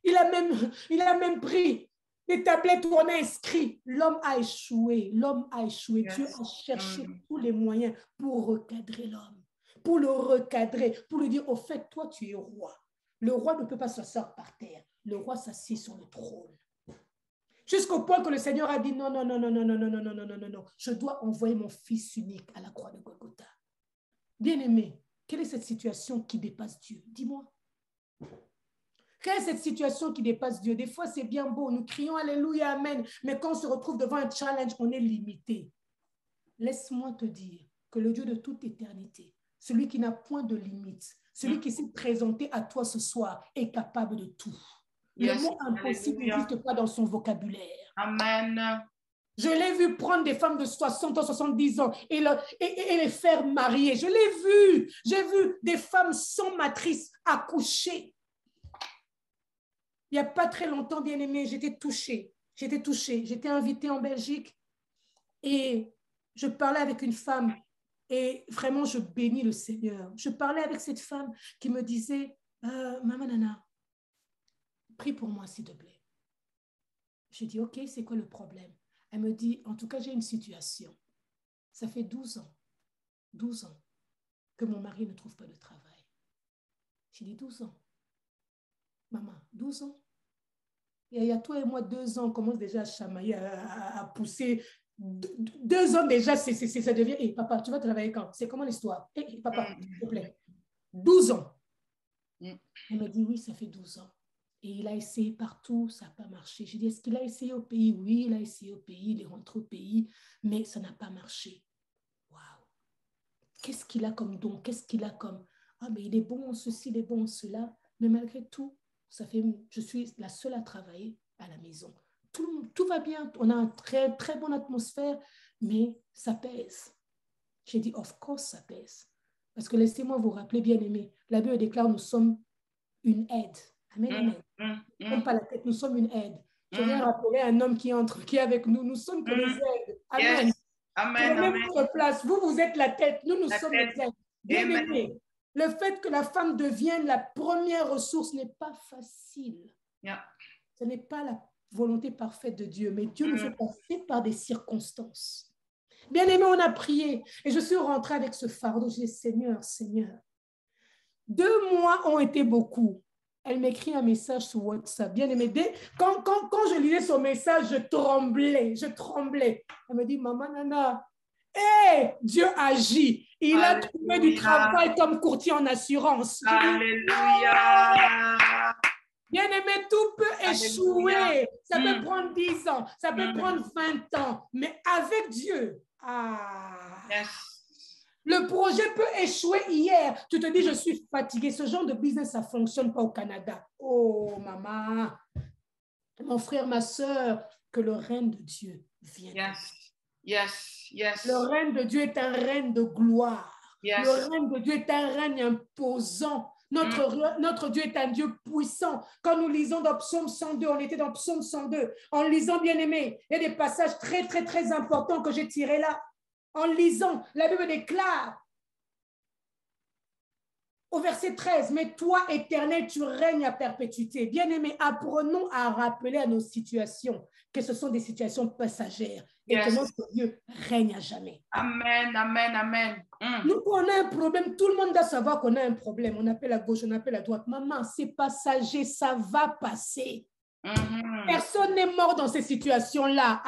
il a même pris des tablettes où on a inscrit. L'homme a échoué. Dieu a cherché tous les moyens pour recadrer l'homme, pour le recadrer, pour lui dire, au fait, toi, tu es roi. Le roi ne peut pas s'asseoir par terre. Le roi s'assied sur le trône. Jusqu'au point que le Seigneur a dit, non, non, non, non, non, non, non, non, non, non, non, non, je dois envoyer mon fils unique à la croix de Golgotha. Bien-aimé, quelle est cette situation qui dépasse Dieu? Dis-moi. Quelle est cette situation qui dépasse Dieu? Des fois, c'est bien beau. Nous crions Alléluia, Amen. Mais quand on se retrouve devant un challenge, on est limité. Laisse-moi te dire que le Dieu de toute éternité, celui qui n'a point de limite, celui qui s'est présenté à toi ce soir, est capable de tout. Le mot impossible n'existe pas dans son vocabulaire. Amen. Je l'ai vu prendre des femmes de 60 ans, 70 ans et les faire marier. Je l'ai vu. J'ai vu des femmes sans matrice accoucher. Il n'y a pas très longtemps, bien-aimé, j'étais touchée. J'étais invitée en Belgique et je parlais avec une femme et vraiment, je bénis le Seigneur. Je parlais avec cette femme qui me disait, Maman Nana, prie pour moi, s'il te plaît. J'ai dit, OK, c'est quoi le problème? Elle me dit, en tout cas, j'ai une situation. Ça fait 12 ans que mon mari ne trouve pas de travail. J'ai dit, 12 ans. Maman, 12 ans. Et il y a toi et moi, 2 ans, on commence déjà à chamailler, à pousser. 2 ans déjà, ça devient, hey, papa, tu vas travailler quand? C'est comment l'histoire? Hey, papa, s'il te plaît. 12 ans. Elle m'a dit, oui, ça fait 12 ans. Et il a essayé partout, ça n'a pas marché. J'ai dit, est-ce qu'il a essayé au pays? Oui, il a essayé au pays, il est rentré au pays, mais ça n'a pas marché. Waouh! Qu'est-ce qu'il a comme don? Qu'est-ce qu'il a comme... Ah, mais il est bon en ceci, il est bon en cela. Mais malgré tout, je suis la seule à travailler à la maison. Tout va bien, on a une très, très bonne atmosphère, mais ça pèse. J'ai dit, of course, ça pèse. Parce que laissez-moi vous rappeler, bien aimé, la Bible déclare, nous sommes une aide. Amen, amen. Nous pas la tête, nous sommes une aide. Je viens rappeler un homme qui est avec nous. Nous sommes que des aides. Amen. Amen. Prenez Amen. votre place. Vous, vous êtes la tête. Nous, nous La sommes tête. les ailes. Bien Amen. aimé, le fait que la femme devienne la première ressource n'est pas facile. Yeah. Ce n'est pas la volonté parfaite de Dieu, mais Dieu nous fait passer par des circonstances. Bien aimé, on a prié et je suis rentrée avec ce fardeau. Je dis, Seigneur, Seigneur, 2 mois ont été beaucoup. Elle m'écrit un message sur WhatsApp. Bien aimé, quand je lisais son message, je tremblais. Elle me dit, Maman Nana, Dieu agit. Il a trouvé du travail comme courtier en assurance. Alléluia. Bien-aimé, tout peut échouer. Ça peut prendre 10 ans, ça peut prendre 20 ans. Mais avec Dieu, le projet peut échouer hier. Tu te dis, je suis fatigué. Ce genre de business, ça ne fonctionne pas au Canada. Oh, maman, mon frère, ma soeur, que le règne de Dieu vienne. Le règne de Dieu est un règne de gloire. Le règne de Dieu est un règne imposant. Notre Dieu est un Dieu puissant. Quand nous lisons dans Psaume 102, on était dans Psaume 102, en lisant, bien aimé, il y a des passages très, très, très importants que j'ai tirés là. En lisant, la Bible déclare au verset 13, mais toi, Éternel, tu règnes à perpétuité. Bien-aimés, apprenons à rappeler à nos situations que ce sont des situations passagères et que notre Dieu règne à jamais. Amen, amen, amen. Nous, quand on a un problème, tout le monde doit savoir qu'on a un problème. On appelle à gauche, on appelle à droite. Maman, c'est passager, ça va passer. Personne n'est mort dans ces situations-là.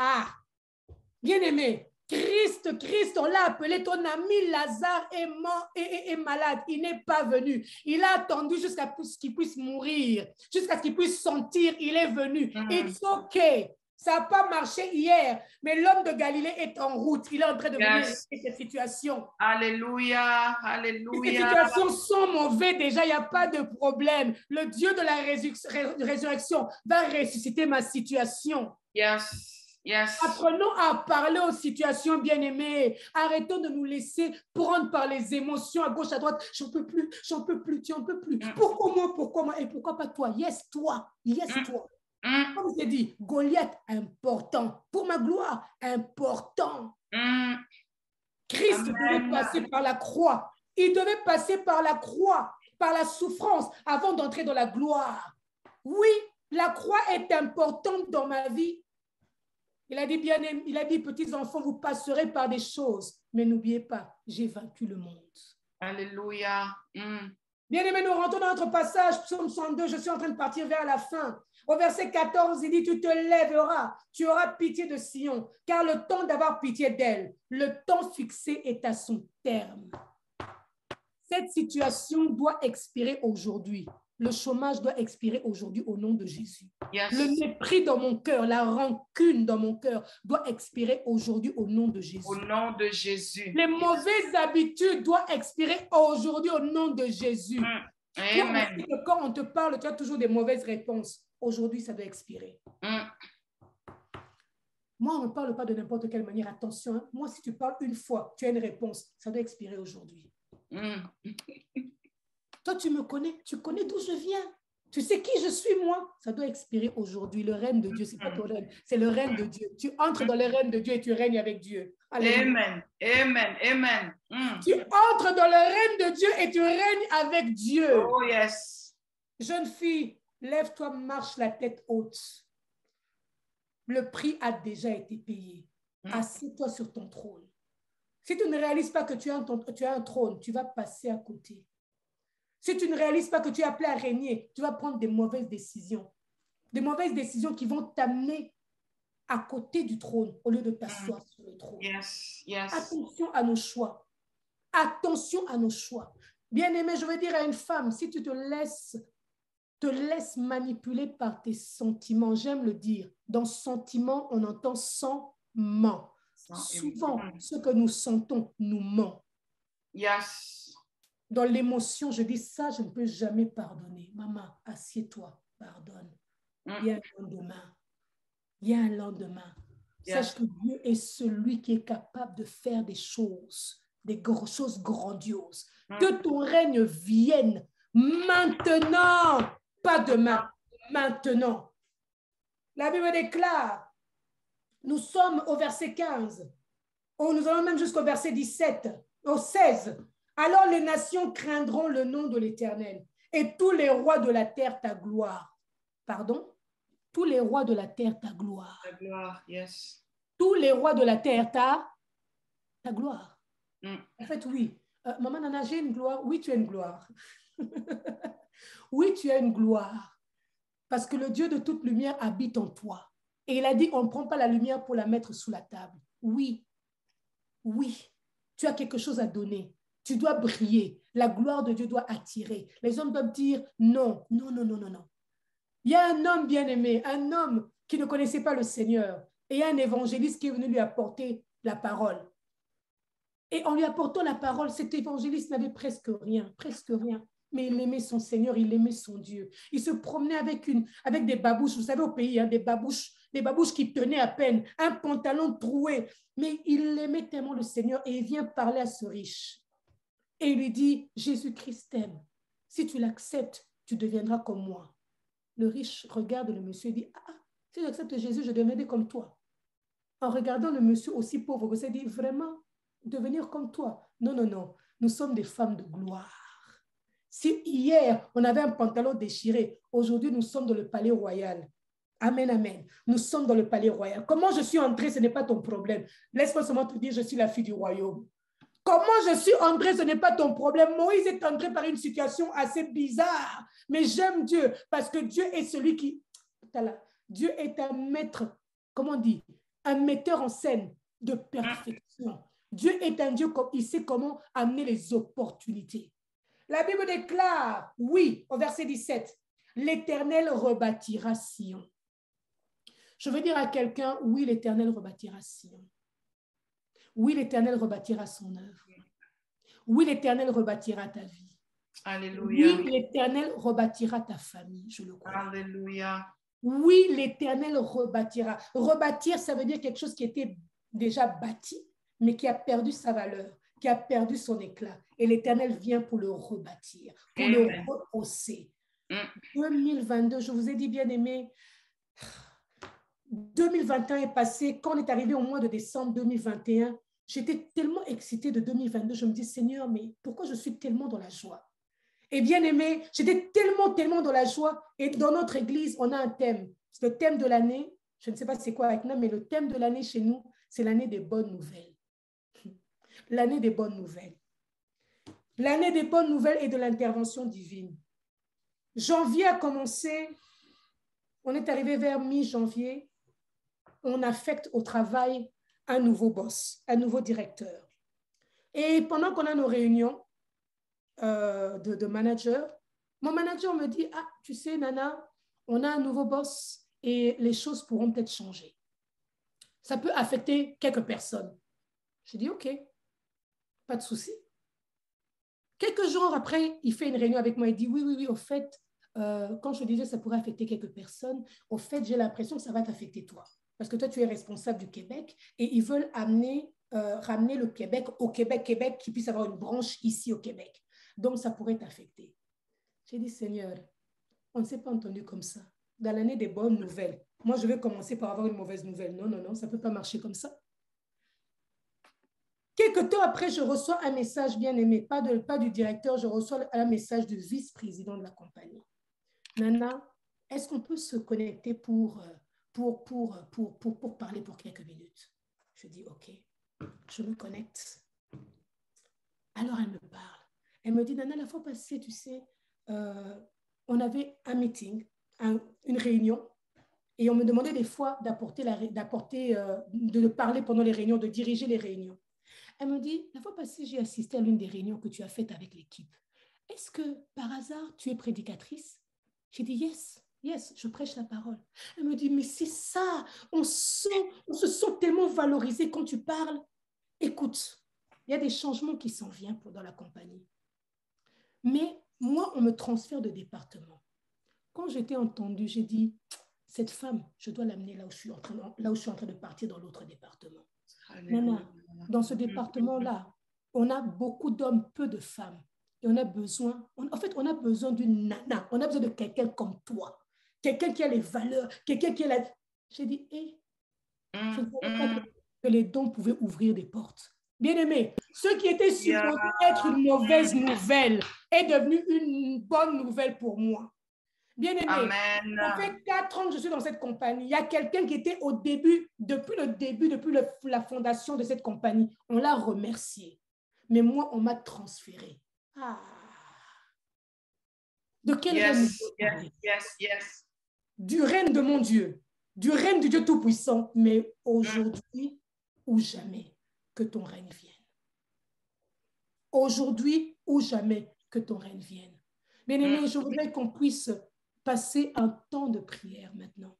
Bien-aimé, Christ, on l'a appelé, ton ami Lazare est mort et est malade. Il n'est pas venu. Il a attendu jusqu'à ce qu'il puisse mourir, jusqu'à ce qu'il puisse sentir. Il est venu. It's okay. Ça n'a pas marché hier, mais l'homme de Galilée est en route. Il est en train de venir régler cette situation. Alléluia, alléluia. Ces situations sont mauvaises déjà, il n'y a pas de problème. Le Dieu de la résurrection va ressusciter ma situation. Apprenons à parler aux situations bien-aimées. Arrêtons de nous laisser prendre par les émotions à gauche, à droite. J'en peux plus, tu n'en peux plus. Pourquoi moi? Et pourquoi pas toi? Yes, toi. Comme je l'ai dit, Goliath, important. Pour ma gloire, important. Christ devait passer par la croix. Il devait passer par la croix, par la souffrance, avant d'entrer dans la gloire. Oui, la croix est importante dans ma vie. Il a dit, bien aimé, il a dit, petits enfants, vous passerez par des choses, mais n'oubliez pas, j'ai vaincu le monde. Alléluia. Bien aimé, nous rentrons dans notre passage, Psaume 102, je suis en train de partir vers la fin. Au verset 14, il dit, tu te lèveras, tu auras pitié de Sion, car le temps d'avoir pitié d'elle, le temps fixé est à son terme. Cette situation doit expirer aujourd'hui. Le chômage doit expirer aujourd'hui au nom de Jésus. Le mépris dans mon cœur, la rancune dans mon cœur doit expirer aujourd'hui au nom de Jésus. Au nom de Jésus. Les mauvaises habitudes doivent expirer aujourd'hui au nom de Jésus. Amen. Quand on te parle, tu as toujours des mauvaises réponses. Aujourd'hui, ça doit expirer. Moi, on ne parle pas de n'importe quelle manière. Attention, hein. Moi, si tu parles une fois, tu as une réponse. Ça doit expirer aujourd'hui. Toi, tu me connais. Tu connais d'où je viens. Tu sais qui je suis, moi. Ça doit expirer aujourd'hui. Le règne de Dieu, ce n'est pas ton règne. C'est le règne de Dieu. Tu entres dans le règne de Dieu et tu règnes avec Dieu. Amen. Amen. Amen. Tu entres dans le règne de Dieu et tu règnes avec Dieu. Oh, yes. Jeune fille, lève-toi, marche la tête haute. Le prix a déjà été payé. Assieds-toi sur ton trône. Si tu ne réalises pas que tu as un trône, tu vas passer à côté. Si tu ne réalises pas que tu es appelé à régner, tu vas prendre des mauvaises décisions. Des mauvaises décisions qui vont t'amener à côté du trône au lieu de t'asseoir sur le trône. Attention à nos choix. Attention à nos choix. Bien-aimé, je veux dire à une femme, si tu te laisses manipuler par tes sentiments, j'aime le dire, dans sentiment, on entend sentiment. Souvent, ce que nous sentons nous ment. Dans l'émotion, je dis ça, je ne peux jamais pardonner. Maman, assieds-toi, pardonne. Il y a un lendemain. Il y a un lendemain. Sache que Dieu est celui qui est capable de faire des choses grandioses. Que ton règne vienne maintenant, pas demain, maintenant. La Bible déclare, nous sommes au verset 15. Oh, nous allons même jusqu'au verset 17, au 16. Alors les nations craindront le nom de l'Éternel et tous les rois de la terre ta gloire. Pardon? Tous les rois de la terre ta gloire. Ta gloire, yes. Tous les rois de la terre ta gloire. Mm. En fait, oui. Maman Nana, j'ai une gloire. Oui, tu as une gloire. Oui, tu as une gloire. Parce que le Dieu de toute lumière habite en toi. Et il a dit, on ne prend pas la lumière pour la mettre sous la table. Oui, oui, tu as quelque chose à donner. Tu dois briller. La gloire de Dieu doit attirer. Les hommes doivent dire non, non, non, non, non, non. Il y a un homme bien-aimé, un homme qui ne connaissait pas le Seigneur. Et il y a un évangéliste qui est venu lui apporter la parole. Et en lui apportant la parole, cet évangéliste n'avait presque rien, presque rien. Mais il aimait son Seigneur, il aimait son Dieu. Il se promenait avec des babouches, vous savez au pays, hein, des babouches qui tenaient à peine, un pantalon troué. Mais il aimait tellement le Seigneur et il vient parler à ce riche. Et il lui dit, Jésus-Christ t'aime. Si tu l'acceptes, tu deviendras comme moi. Le riche regarde le monsieur et dit, ah, si j'accepte Jésus, je deviendrai comme toi. En regardant le monsieur aussi pauvre que ça, il dit, vraiment, devenir comme toi. Non, non, non. Nous sommes des femmes de gloire. Si hier, on avait un pantalon déchiré, aujourd'hui, nous sommes dans le palais royal. Amen, amen. Nous sommes dans le palais royal. Comment je suis entrée, ce n'est pas ton problème. Laisse-moi seulement te dire, je suis la fille du royaume. Comment je suis entrée, ce n'est pas ton problème. Moïse est entré par une situation assez bizarre. Mais j'aime Dieu parce que Dieu est celui qui... Dieu est un maître, comment on dit, un metteur en scène de perfection. Dieu est un Dieu, il sait comment amener les opportunités. La Bible déclare, oui, au verset 17, l'Éternel rebâtira Sion. Je veux dire à quelqu'un, oui, l'Éternel rebâtira Sion. Oui, l'Éternel rebâtira son œuvre. Oui, l'Éternel rebâtira ta vie. Alléluia. Oui, l'Éternel rebâtira ta famille, je le crois. Alléluia. Oui, l'Éternel rebâtira. Rebâtir, ça veut dire quelque chose qui était déjà bâti, mais qui a perdu sa valeur, qui a perdu son éclat. Et l'Éternel vient pour le rebâtir, pour Amen. le rehausser. 2022, je vous ai dit, bien aimé, 2021 est passé. Quand on est arrivé au mois de décembre 2021, j'étais tellement excitée de 2022. Je me dis, Seigneur, mais pourquoi je suis tellement dans la joie? Et bien aimé, j'étais tellement dans la joie. Et dans notre église, on a un thème. Le thème de l'année, je ne sais pas c'est quoi avec nous, mais le thème de l'année chez nous, c'est l'année des bonnes nouvelles. L'année des bonnes nouvelles. L'année des bonnes nouvelles et de l'intervention divine. Janvier a commencé, on est arrivé vers mi-janvier, on affecte au travail un nouveau boss, un nouveau directeur. Et pendant qu'on a nos réunions de managers, mon manager me dit, ah, tu sais, Nana, on a un nouveau boss et les choses pourront peut-être changer. Ça peut affecter quelques personnes. J'ai dit, OK, pas de souci. Quelques jours après, il fait une réunion avec moi. Il dit, oui, au fait, quand je disais que ça pourrait affecter quelques personnes, au fait, j'ai l'impression que ça va t'affecter toi. Parce que toi, tu es responsable du Québec et ils veulent ramener le Québec au Québec, qu'il puisse avoir une branche ici au Québec. Donc, ça pourrait t'affecter. J'ai dit, Seigneur, on ne s'est pas entendu comme ça. Dans l'année des bonnes nouvelles, moi, je vais commencer par avoir une mauvaise nouvelle. Non, ça ne peut pas marcher comme ça. Quelque temps après, je reçois un message bien aimé, pas du directeur, je reçois un message du vice-président de la compagnie. Nana, est-ce qu'on peut se connecter pour parler pour quelques minutes? Je dis, OK, je me connecte. Alors, elle me parle. Elle me dit, Nana, la fois passée, tu sais, on avait un meeting, une réunion, et on me demandait des fois de parler pendant les réunions, de diriger les réunions. Elle me dit, la fois passée, j'ai assisté à l'une des réunions que tu as faites avec l'équipe. Est-ce que, par hasard, tu es prédicatrice? J'ai dit, yes, je prêche la parole. Elle me dit, mais c'est ça, on se sent tellement valorisé quand tu parles. Écoute, il y a des changements qui s'en viennent dans la compagnie. Mais moi, on me transfère de département. Quand j'étais entendue, j'ai dit, cette femme, je dois l'amener là où je suis en train de partir dans l'autre département. Nana, dans ce département-là, on a beaucoup d'hommes, peu de femmes. Et on a besoin d'une nana. On a besoin de quelqu'un comme toi. Quelqu'un qui a les valeurs, quelqu'un qui a la... J'ai dit, je ne savais pas que que les dons pouvaient ouvrir des portes. Bien-aimés, ce qui était supposé être une mauvaise nouvelle est devenu une bonne nouvelle pour moi. Bien-aimé, ça fait 4 ans que je suis dans cette compagnie. Il y a quelqu'un qui était au début, depuis la fondation de cette compagnie. On l'a remercié. Mais moi, on m'a transféré. Ah. De quel règne? Yes. Du règne de mon Dieu, du règne du Dieu Tout-Puissant, mais aujourd'hui ou jamais que ton règne vienne. Aujourd'hui ou jamais que ton règne vienne. Bien-aimé, je voudrais qu'on puisse passer un temps de prière maintenant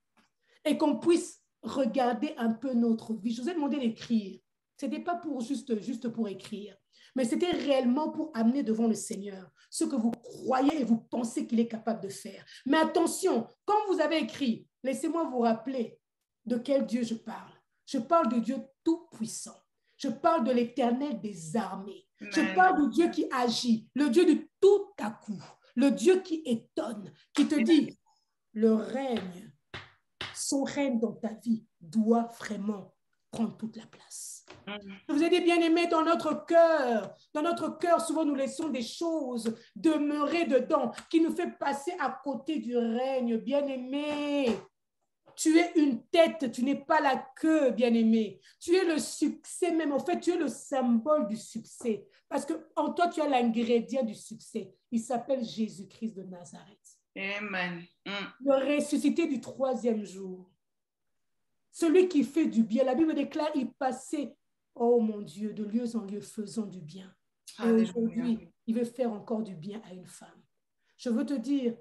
et qu'on puisse regarder un peu notre vie. Je vous ai demandé d'écrire. Ce n'était pas pour juste pour écrire, mais c'était réellement pour amener devant le Seigneur ce que vous croyez et vous pensez qu'il est capable de faire. Mais attention, quand vous avez écrit, laissez-moi vous rappeler de quel Dieu je parle. Je parle de Dieu Tout-Puissant. Je parle de l'Éternel des armées. Amen. Je parle du Dieu qui agit, le Dieu du tout à coup, le Dieu qui étonne, qui te dit, le règne, son règne dans ta vie doit vraiment prendre toute la place. Je vous ai dit, bien-aimés, dans notre cœur, souvent nous laissons des choses demeurer dedans qui nous fait passer à côté du règne. Bien-aimé, tu es une tête, tu n'es pas la queue, bien-aimé. Tu es le succès même. En fait, tu es le symbole du succès. Parce qu'en toi, tu as l'ingrédient du succès. Il s'appelle Jésus-Christ de Nazareth. Amen. Le ressuscité du 3e jour. Celui qui fait du bien. La Bible déclare, il passait, oh mon Dieu, de lieu en lieu faisant du bien. Et aujourd'hui, il veut faire encore du bien à une femme. Je veux te dire,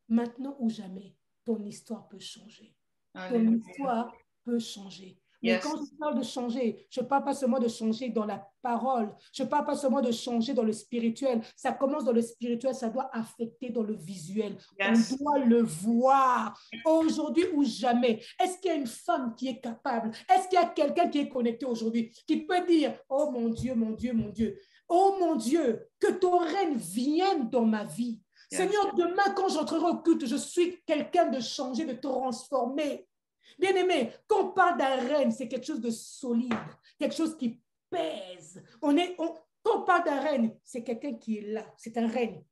maintenant ou jamais, ton histoire peut changer. Ton histoire peut changer. Mais quand je parle de changer, je ne parle pas seulement de changer dans la parole, je ne parle pas seulement de changer dans le spirituel. Ça commence dans le spirituel, ça doit affecter dans le visuel. On doit le voir aujourd'hui ou jamais. Est-ce qu'il y a une femme qui est capable? Est-ce qu'il y a quelqu'un qui est connecté aujourd'hui qui peut dire, oh mon Dieu, mon Dieu, mon Dieu, oh mon Dieu, que ton règne vienne dans ma vie. Seigneur, demain, quand j'entrerai au culte, je suis quelqu'un de changé, de transformé. Bien-aimé, quand on parle d'un règne, c'est quelque chose de solide, quelque chose qui pèse. Quand on parle d'un règne, c'est quelqu'un qui est là, c'est un règne.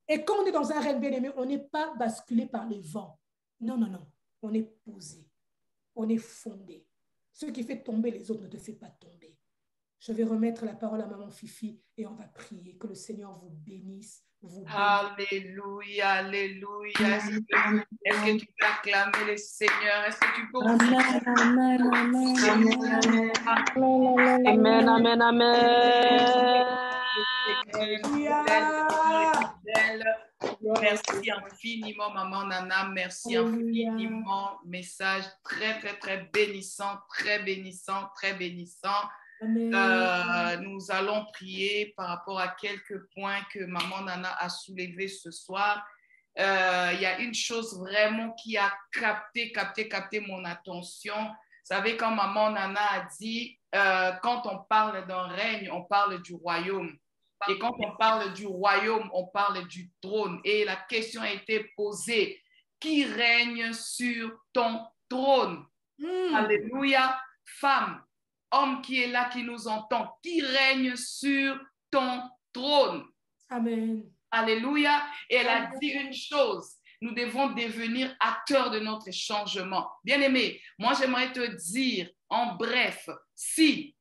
Et quand on est dans un règne, bien-aimé, on n'est pas basculé par les vents. Non, non, non. On est posé, on est fondé. Ce qui fait tomber les autres ne te fait pas tomber. Je vais remettre la parole à maman Fifi et on va prier. Que le Seigneur vous bénisse. Alléluia, alléluia. Est-ce que tu peux acclamer le Seigneur? Est-ce que tu peux... Amen, amen, amen. Merci infiniment, maman Nana. Merci infiniment. Message très, très, très bénissant, très bénissant, très bénissant. Nous allons prier par rapport à quelques points que maman Nana a soulevés ce soir. Il y a une chose vraiment qui a capté mon attention. Vous savez, quand maman Nana a dit, quand on parle d'un règne, on parle du royaume. Et quand on parle du royaume, on parle du trône. Et la question a été posée, qui règne sur ton trône? Alléluia, femme. Homme qui est là, qui nous entend, qui règne sur ton trône. Amen. Alléluia. Et elle a dit une chose, nous devons devenir acteurs de notre changement. Bien-aimé, moi j'aimerais te dire en bref, si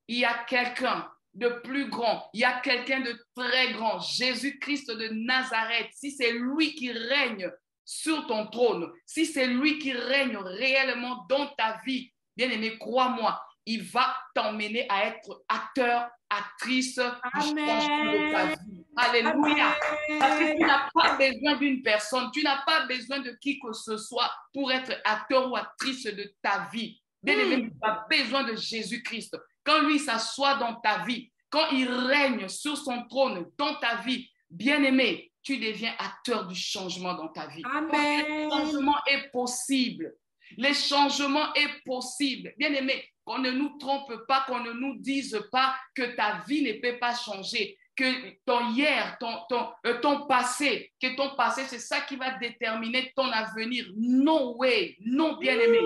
il y a quelqu'un de plus grand, il y a quelqu'un de très grand, Jésus-Christ de Nazareth, si c'est lui qui règne sur ton trône, si c'est lui qui règne réellement dans ta vie, bien-aimé, crois-moi, il va t'emmener à être acteur, actrice du changement de ta vie. Alléluia. Parce que tu n'as pas besoin d'une personne, tu n'as pas besoin de qui que ce soit pour être acteur ou actrice de ta vie. Bien-aimé, tu as besoin de Jésus-Christ. Quand lui s'assoit dans ta vie, quand il règne sur son trône dans ta vie, bien-aimé, tu deviens acteur du changement dans ta vie. Amen. Le changement est possible. Le changement est possible. Bien-aimé, qu'on ne nous trompe pas, qu'on ne nous dise pas que ta vie ne peut pas changer, que ton hier, ton passé, c'est ça qui va déterminer ton avenir. No way, non, bien-aimé.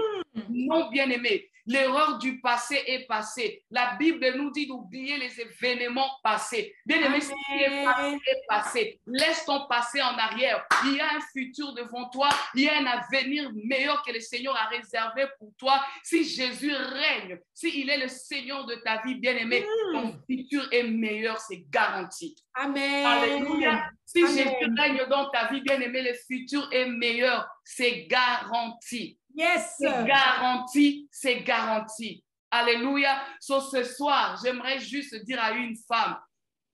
Non, bien-aimé. L'erreur du passé est passée. La Bible nous dit d'oublier les événements passés. Bien-aimé, ce qui est passé est passé. Laisse ton passé en arrière. Il y a un futur devant toi. Il y a un avenir meilleur que le Seigneur a réservé pour toi. Si Jésus règne, s'il est le Seigneur de ta vie, bien-aimé, ton futur est meilleur, c'est garanti. Amen. Alléluia. Si Amen. Jésus règne dans ta vie, bien-aimé, le futur est meilleur, c'est garanti. Yes. C'est garanti, c'est garanti. Alléluia. So, ce soir, j'aimerais juste dire à une femme,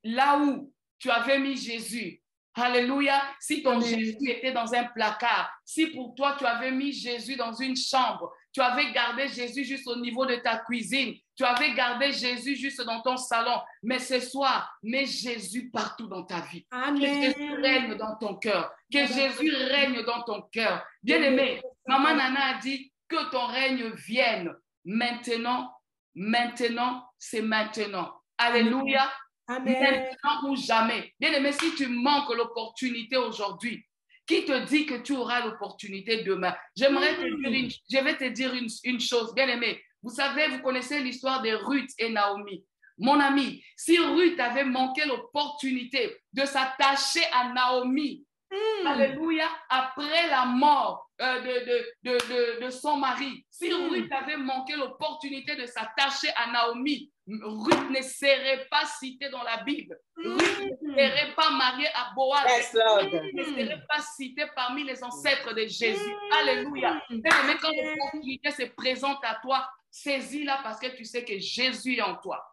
là où tu avais mis Jésus, alléluia, si ton Jésus était dans un placard, si pour toi tu avais mis Jésus dans une chambre, tu avais gardé Jésus juste au niveau de ta cuisine, tu avais gardé Jésus juste dans ton salon, mais ce soir, mets Jésus partout dans ta vie. Amen. Que Jésus règne dans ton cœur. Que Jésus règne dans ton cœur. Bien-aimé, Maman Nana a dit que ton règne vienne maintenant, c'est maintenant. Alléluia. Amen. Maintenant ou jamais. Bien-aimé, si tu manques l'opportunité aujourd'hui, qui te dit que tu auras l'opportunité demain? Je vais te dire une chose, bien-aimé. Vous savez, vous connaissez l'histoire de Ruth et Naomi. Mon ami, si Ruth avait manqué l'opportunité de s'attacher à Naomi, alléluia, après la mort de son mari, si Ruth avait manqué l'opportunité de s'attacher à Naomi, Ruth ne serait pas citée dans la Bible. Ruth ne serait pas mariée à Boaz. Ruth ne serait pas citée parmi les ancêtres de Jésus. Alléluia. Mais quand l'opportunité se présente à toi, saisis-la parce que tu sais que Jésus est en toi.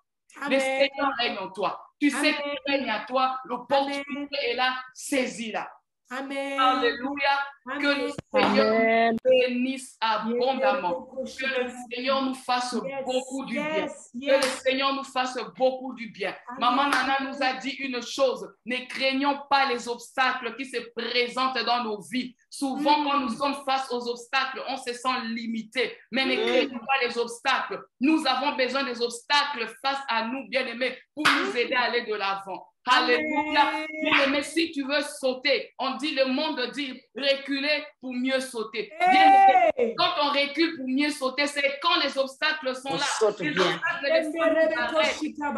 Le Seigneur règne en toi. Tu sais qu'il règne à toi. L'opportunité est là. Saisis-la. Amen. Alléluia. Que le Seigneur bénisse abondamment. Que le Seigneur nous fasse beaucoup du bien. Que le Seigneur nous fasse beaucoup du bien. Maman Nana nous a dit une chose. Ne craignons pas les obstacles qui se présentent dans nos vies. Souvent, quand nous sommes face aux obstacles, on se sent limité. Mais ne craignons pas les obstacles. Nous avons besoin des obstacles face à nous, bien-aimés, pour nous aider à aller de l'avant. Alléluia. Mais si tu veux sauter, on dit, le monde dit reculer pour mieux sauter. Bien, quand on recule pour mieux sauter, c'est quand les obstacles sont là. Les obstacles,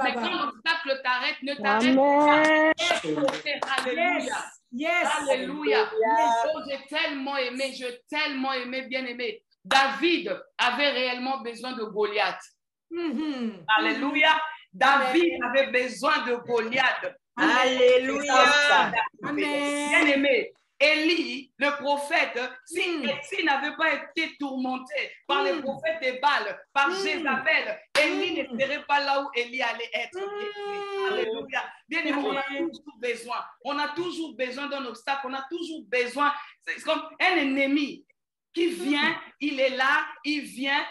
mais quand l'obstacle t'arrête, ne t'arrête pas. Alléluia. Yes. Alléluia. Yes. Oh, j'ai tellement aimé, bien aimé. David avait réellement besoin de Goliath. Alléluia. David avait besoin de Goliath. Alléluia. Bien aimé. Élie, le prophète, s'il n'avait pas été tourmenté par les prophètes de Baal, par Jézabel, Élie ne serait pas là où Élie allait être. Alléluia. Bien aimé, on a toujours besoin. On a toujours besoin d'un obstacle. On a toujours besoin. C'est comme un ennemi qui vient, il est là, il vient,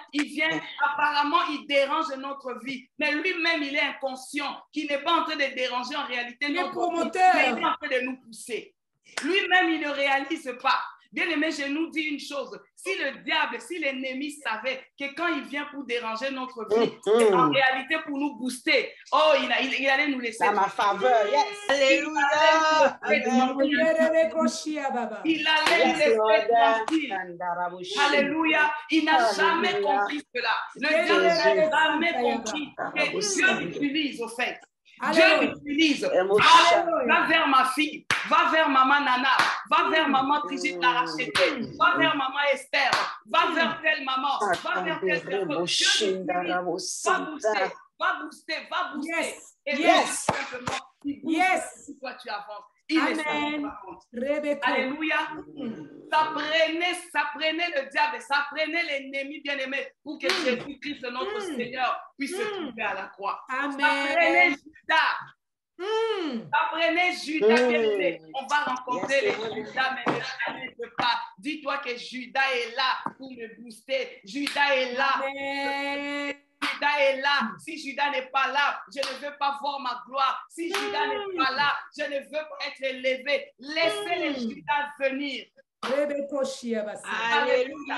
apparemment il dérange notre vie, mais lui-même il est inconscient, qu'il n'est pas en train de déranger en réalité notre vie, mais il est en train de nous pousser. Lui-même il ne réalise pas. Bien aimé, je nous dis une chose, si le diable, si l'ennemi savait que quand il vient pour déranger notre vie, c'est en réalité pour nous booster, oh, il allait nous laisser. À ma faveur, yes. Alléluia. Il allait nous laisser tranquille. Alléluia. Il n'a jamais compris cela. Le diable n'a jamais compris que Dieu l'utilise au fait. Dieu l'utilise. Va vers ma fille, va vers maman Nana, va vers maman Brigitte la rachetée, va vers maman Esther, va vers telle maman, va vers telle personne. Va booster. Et simplement, il booste si toi tu avances. Amen. Alléluia. Ça prenait le diable, ça prenait l'ennemi bien-aimé pour que Jésus-Christ, notre Seigneur, puisse se trouver à la croix. Amen. Ça prenait Judas. Ça prenait Judas bien-aimé. On va rencontrer les Judas, mais ne peut pas. Dis-toi que Judas est là pour me booster. Judas est là. Amen. Judas est là. Si Judas n'est pas là, je ne veux pas voir ma gloire. Si Judas n'est pas là, je ne veux pas être élevé. Laissez les Judas venir. Alléluia.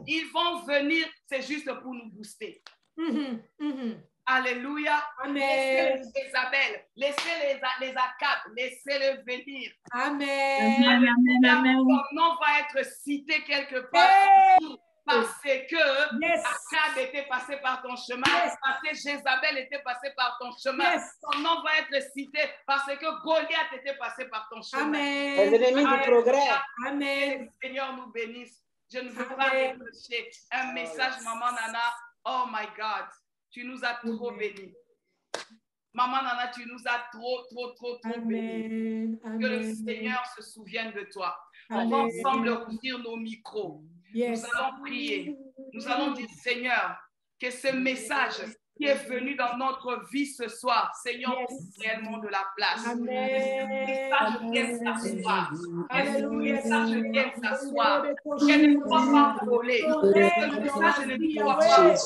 Ils vont venir, c'est juste pour nous booster. Alléluia. Amen. Laissez les Isabelle, laissez les Akab, laissez-le venir. Amen. Alléluia. Son nom va être cité quelque part. Hey. Parce que Yes. Akab était passé par ton chemin, Yes. parce que Jézabel était passée par ton chemin. Yes. Son nom va être cité parce que Goliath était passé par ton chemin. Les Amen. ennemis du progrès. Amen. Que le Seigneur nous bénisse. Je ne veux Amen. pas reprocher un message, Maman Nana. Oh my God, tu nous as trop bénis. Maman Nana, tu nous as trop bénis. Amen. Que le Amen. Seigneur se souvienne de toi. On Amen. va ensemble ouvrir nos micros. Yes. Nous allons prier. Nous allons dire, Seigneur, que ce message qui est venu dans notre vie ce soir, Seigneur, Yes. prend réellement de la place. Amen. Que ce message vienne s'asseoir. Que ce Alléluia. message vienne s'asseoir. Qu'elle ne soit pas volée. Que ce message ne soit pas volé.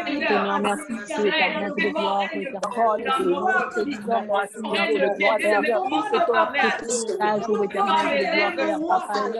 Seigneur, merci pour ta grâce de gloire, éternel. Seigneur, merci pour le roi, Père. Que ton message, ô éternel, de gloire, Père, papa,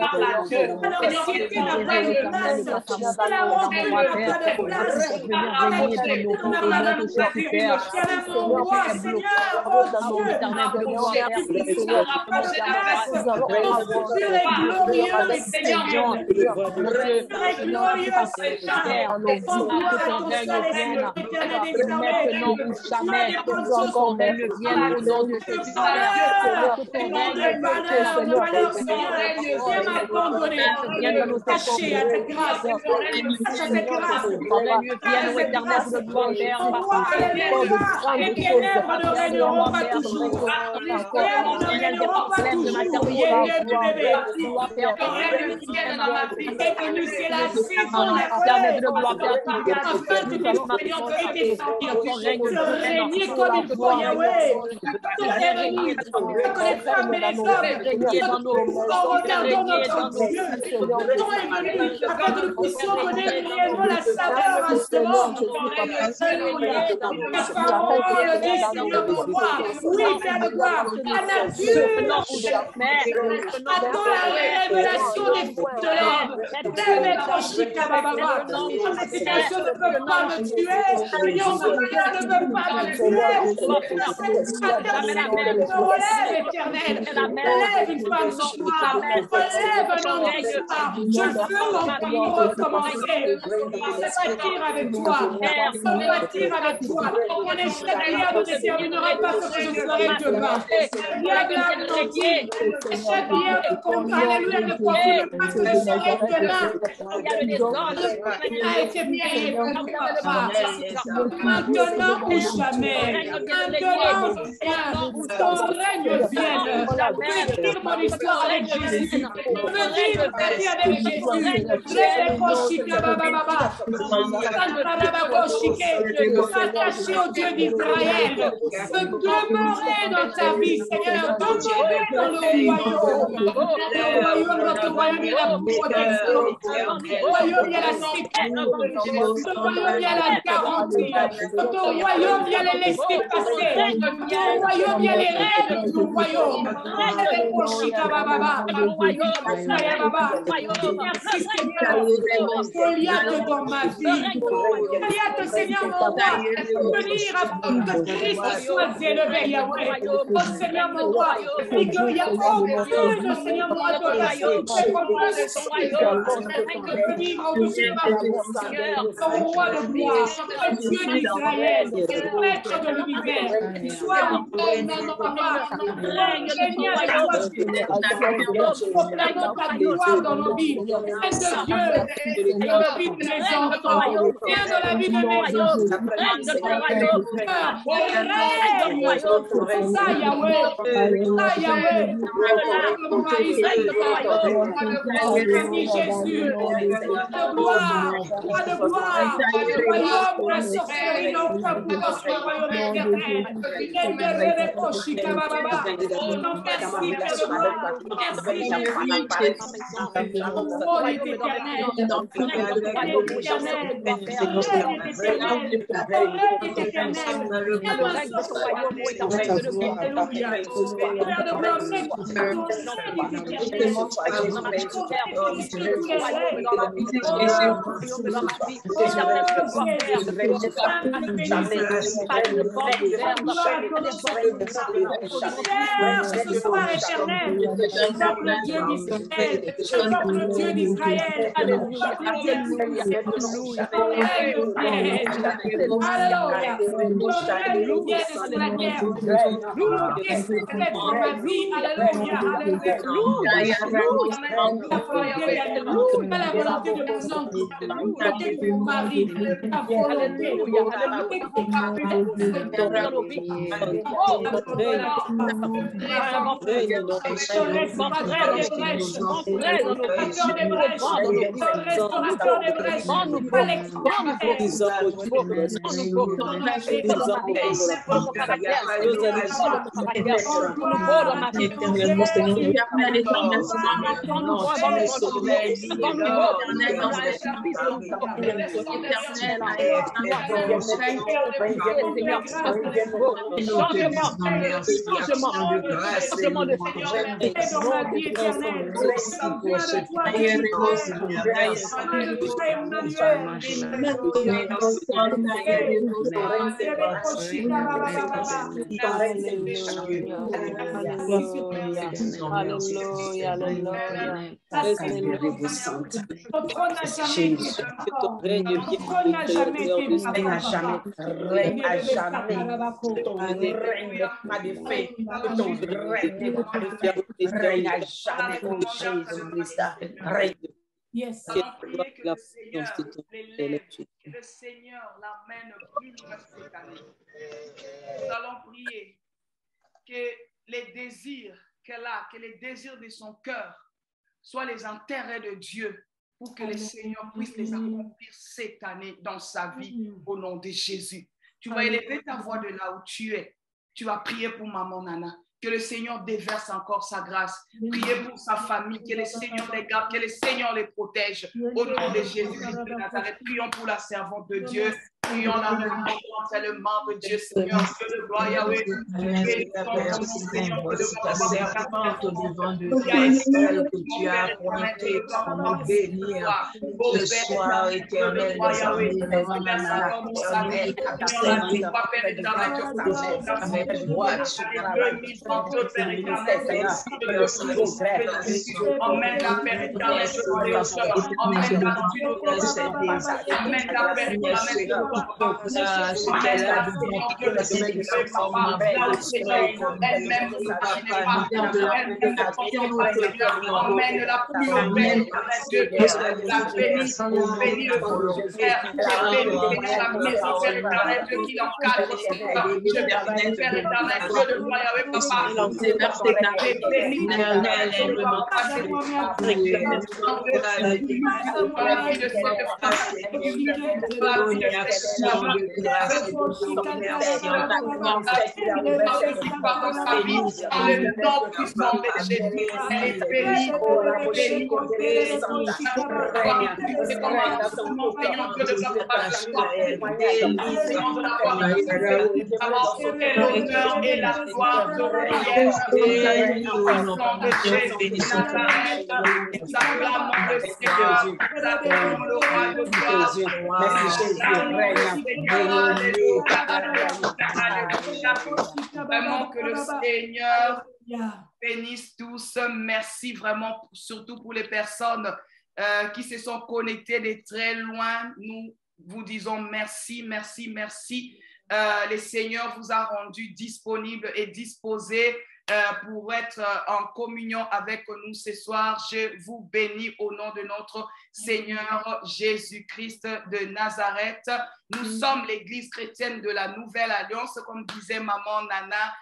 Attaché au Dieu d'Israël, de demeurer dans ta vie, Seigneur, demeurer dans le royaume. Notre royaume, il y a la protection. Notre royaume, il y a la sécurité. Notre royaume, il y a la garantie. Notre royaume, il y a les laisser passer. Notre royaume, il y a les règles du royaume. Merci, Seigneur. Goliath dans ma vie. Goliath, Seigneur, mon roi, venir afin que Christ soit élevé, Yahweh. Oh Seigneur, mon roi, et qu'il n'y a aucune, Seigneur, mon adoration, que venir au-dessus de ma vie, ton roi de gloire, le Dieu d'Israël, maître de l'univers, sois mon papa, règne à toi, proclamons ta gloire dans nos vies, aide de Dieu, dans la vie de mes enfants, viens dans la vie de mes enfants, règne de ton royaume, ça Yahweh, mon mari, règne de ton royaume, Jésus, de gloire, le royaume de la sorcellerie, non pas pour le royaume éternel, Dieu d'Israël, alléluia, Yes. Nous allons prier que le Seigneur l'amène plus loin cette année. Nous allons prier que les désirs qu'elle a, que les désirs de son cœur soient les intérêts de Dieu pour que le Seigneur puisse les accomplir cette année dans sa vie au nom de Jésus. Tu vas élever ta voix de là où tu es. Tu vas prier pour maman Nana. Que le Seigneur déverse encore sa grâce. Priez pour sa famille. Que le Seigneur les garde. Que le Seigneur les protège. Au nom de Jésus-Christ de Nazareth. Prions pour la servante de Dieu. Prions la tellement de Dieu, Seigneur. Dieu de gloire, Yahweh. Ta servante devant de toi, que tu as appointé pour nous bénir ce soir éternel. Vraiment que le Seigneur bénisse tous. Merci vraiment, surtout pour les personnes qui se sont connectées de très loin. Nous vous disons merci, merci, merci. Le Seigneur vous a rendu disponible et disposé pour être en communion avec nous ce soir. Je vous bénis au nom de notre Seigneur Jésus-Christ de Nazareth. Nous sommes l'Église chrétienne de la Nouvelle Alliance, comme disait maman Nana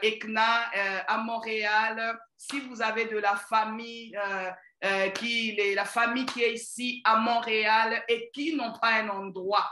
Ekna à Montréal. Si vous avez de la famille, la famille qui est ici à Montréal et qui n'ont pas un endroit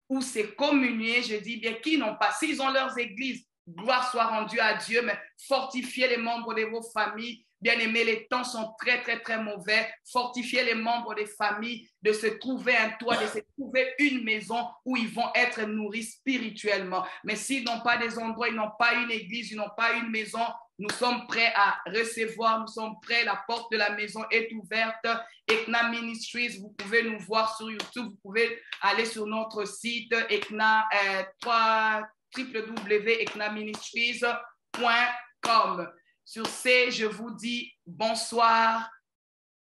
où c'est communié, je dis bien qui n'ont pas, s'ils ont leurs églises, gloire soit rendue à Dieu, mais fortifiez les membres de vos familles. Bien-aimés, les temps sont très, très, très mauvais. Fortifiez les membres des familles de se trouver un toit, de se trouver une maison où ils vont être nourris spirituellement. Mais s'ils n'ont pas des endroits, ils n'ont pas une église, ils n'ont pas une maison, nous sommes prêts à recevoir, nous sommes prêts, la porte de la maison est ouverte. Ekna Ministries, vous pouvez nous voir sur YouTube, vous pouvez aller sur notre site Ekna, www.eknaministries.com. Sur ce, je vous dis bonsoir,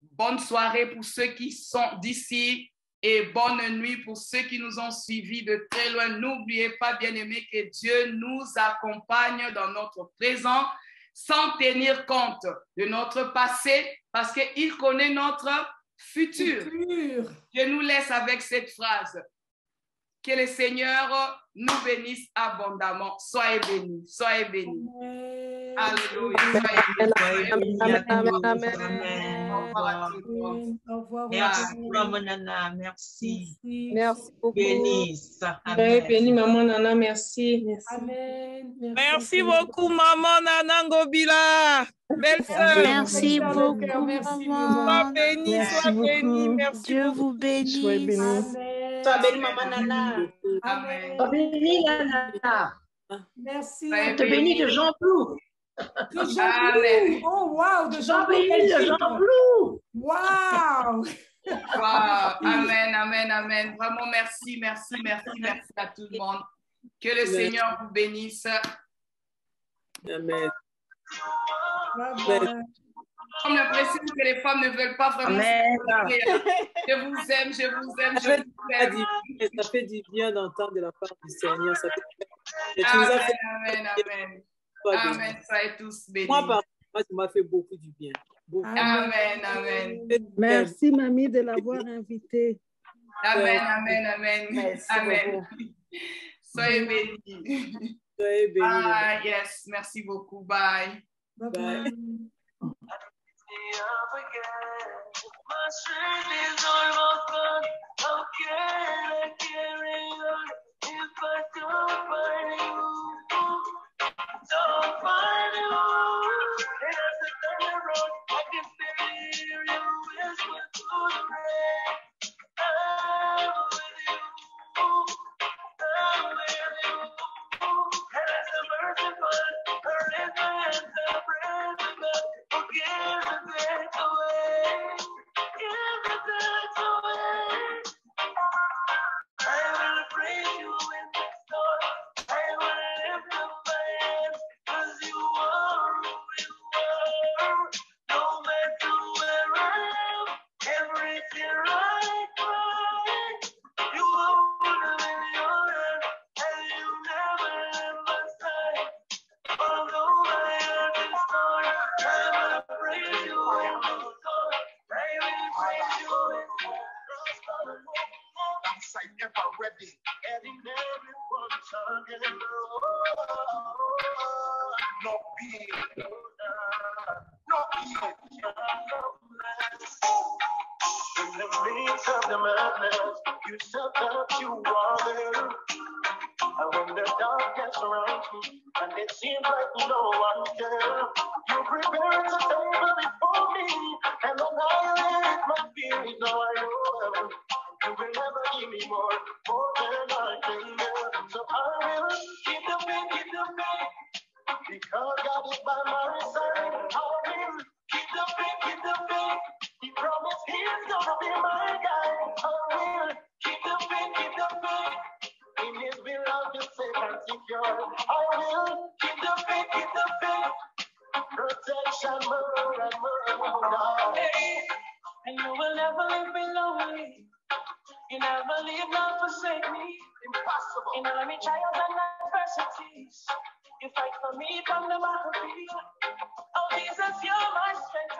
bonne soirée pour ceux qui sont d'ici et bonne nuit pour ceux qui nous ont suivis de très loin. N'oubliez pas, bien-aimés, que Dieu nous accompagne dans notre présent sans tenir compte de notre passé parce qu'il connaît notre futur. Je nous laisse avec cette phrase. Que le Seigneur nous bénisse abondamment. Soyez bénis, soyez bénis. Alléluia. Au revoir. Merci, Maman Nana. Merci. Merci beaucoup. Bénisse. Béni, Maman Nana. Merci. Amen. Merci beaucoup, Maman Nana Ngobila. Belle sœur. Merci beaucoup, maman. Sois béni, sois béni. Merci. Dieu vous bénisse. Sois béni. Sois béni, Maman Nana. Amen. Sois béni, Nana. Merci. Te bénis de Jean Plou. De Jean Plou. Oh, wow. De Jean Plou. De Jean Plou. Wow. Wow. Amen, amen, amen. Vraiment, merci, merci, merci, merci à tout le monde. Que le Seigneur vous bénisse. Amen. J'ai l'impression que les femmes ne veulent pas vraiment. Je vous aime, je vous aime, je vous aime. Ça fait du bien d'entendre de la part du Seigneur. Ça fait... Amen, amen, amen. Amen, soyez tous bénis. Moi, ça m'a fait beaucoup du bien. Beaucoup. Amen, amen. Merci, mamie, de l'avoir invitée. Amen, amen, amen. Merci amen. beaucoup. Soyez bénis. Soyez bénis. Ah, yes, merci beaucoup. Bye. Bye bye. My strength is almost gone. How can I carry on if I don't find you? Don't find you. And as I turn around, I can feel you whisper through the rain. I'm with you. I'm with you. And as the mercy falls, I raise my hands and praise the God. Forgive the things away. Give the things away. I will praise you in the storm. I will lift up my hands, 'cause you are who you are. No matter where I am, every tear I cry, you hold them in your hand, and you never leave my side. Although my heart is torn, I will praise you in the storm. I will praise you in the storm. I'm safe if I'm ready. Getting everyone talking. No peace, no peace. In the midst of the madness, you said that you are there. And when the darkness surrounds me, and it seems like no one cares, you prepare a table before me, and annihilate my fears. Now I know you will never give me more than I can bear. So I will keep the faith, because God is by my side. I will keep the faith. He promised He's gonna be my guide. I will keep the faith. In His will I'll be safe and secure. I will keep the faith. Protection more and more. Hey, and you will never leave me lonely. You never leave nor forsake me. Impossible. In all my trials and adversities, you fight for me from the battlefield. Oh Jesus, you're my strength.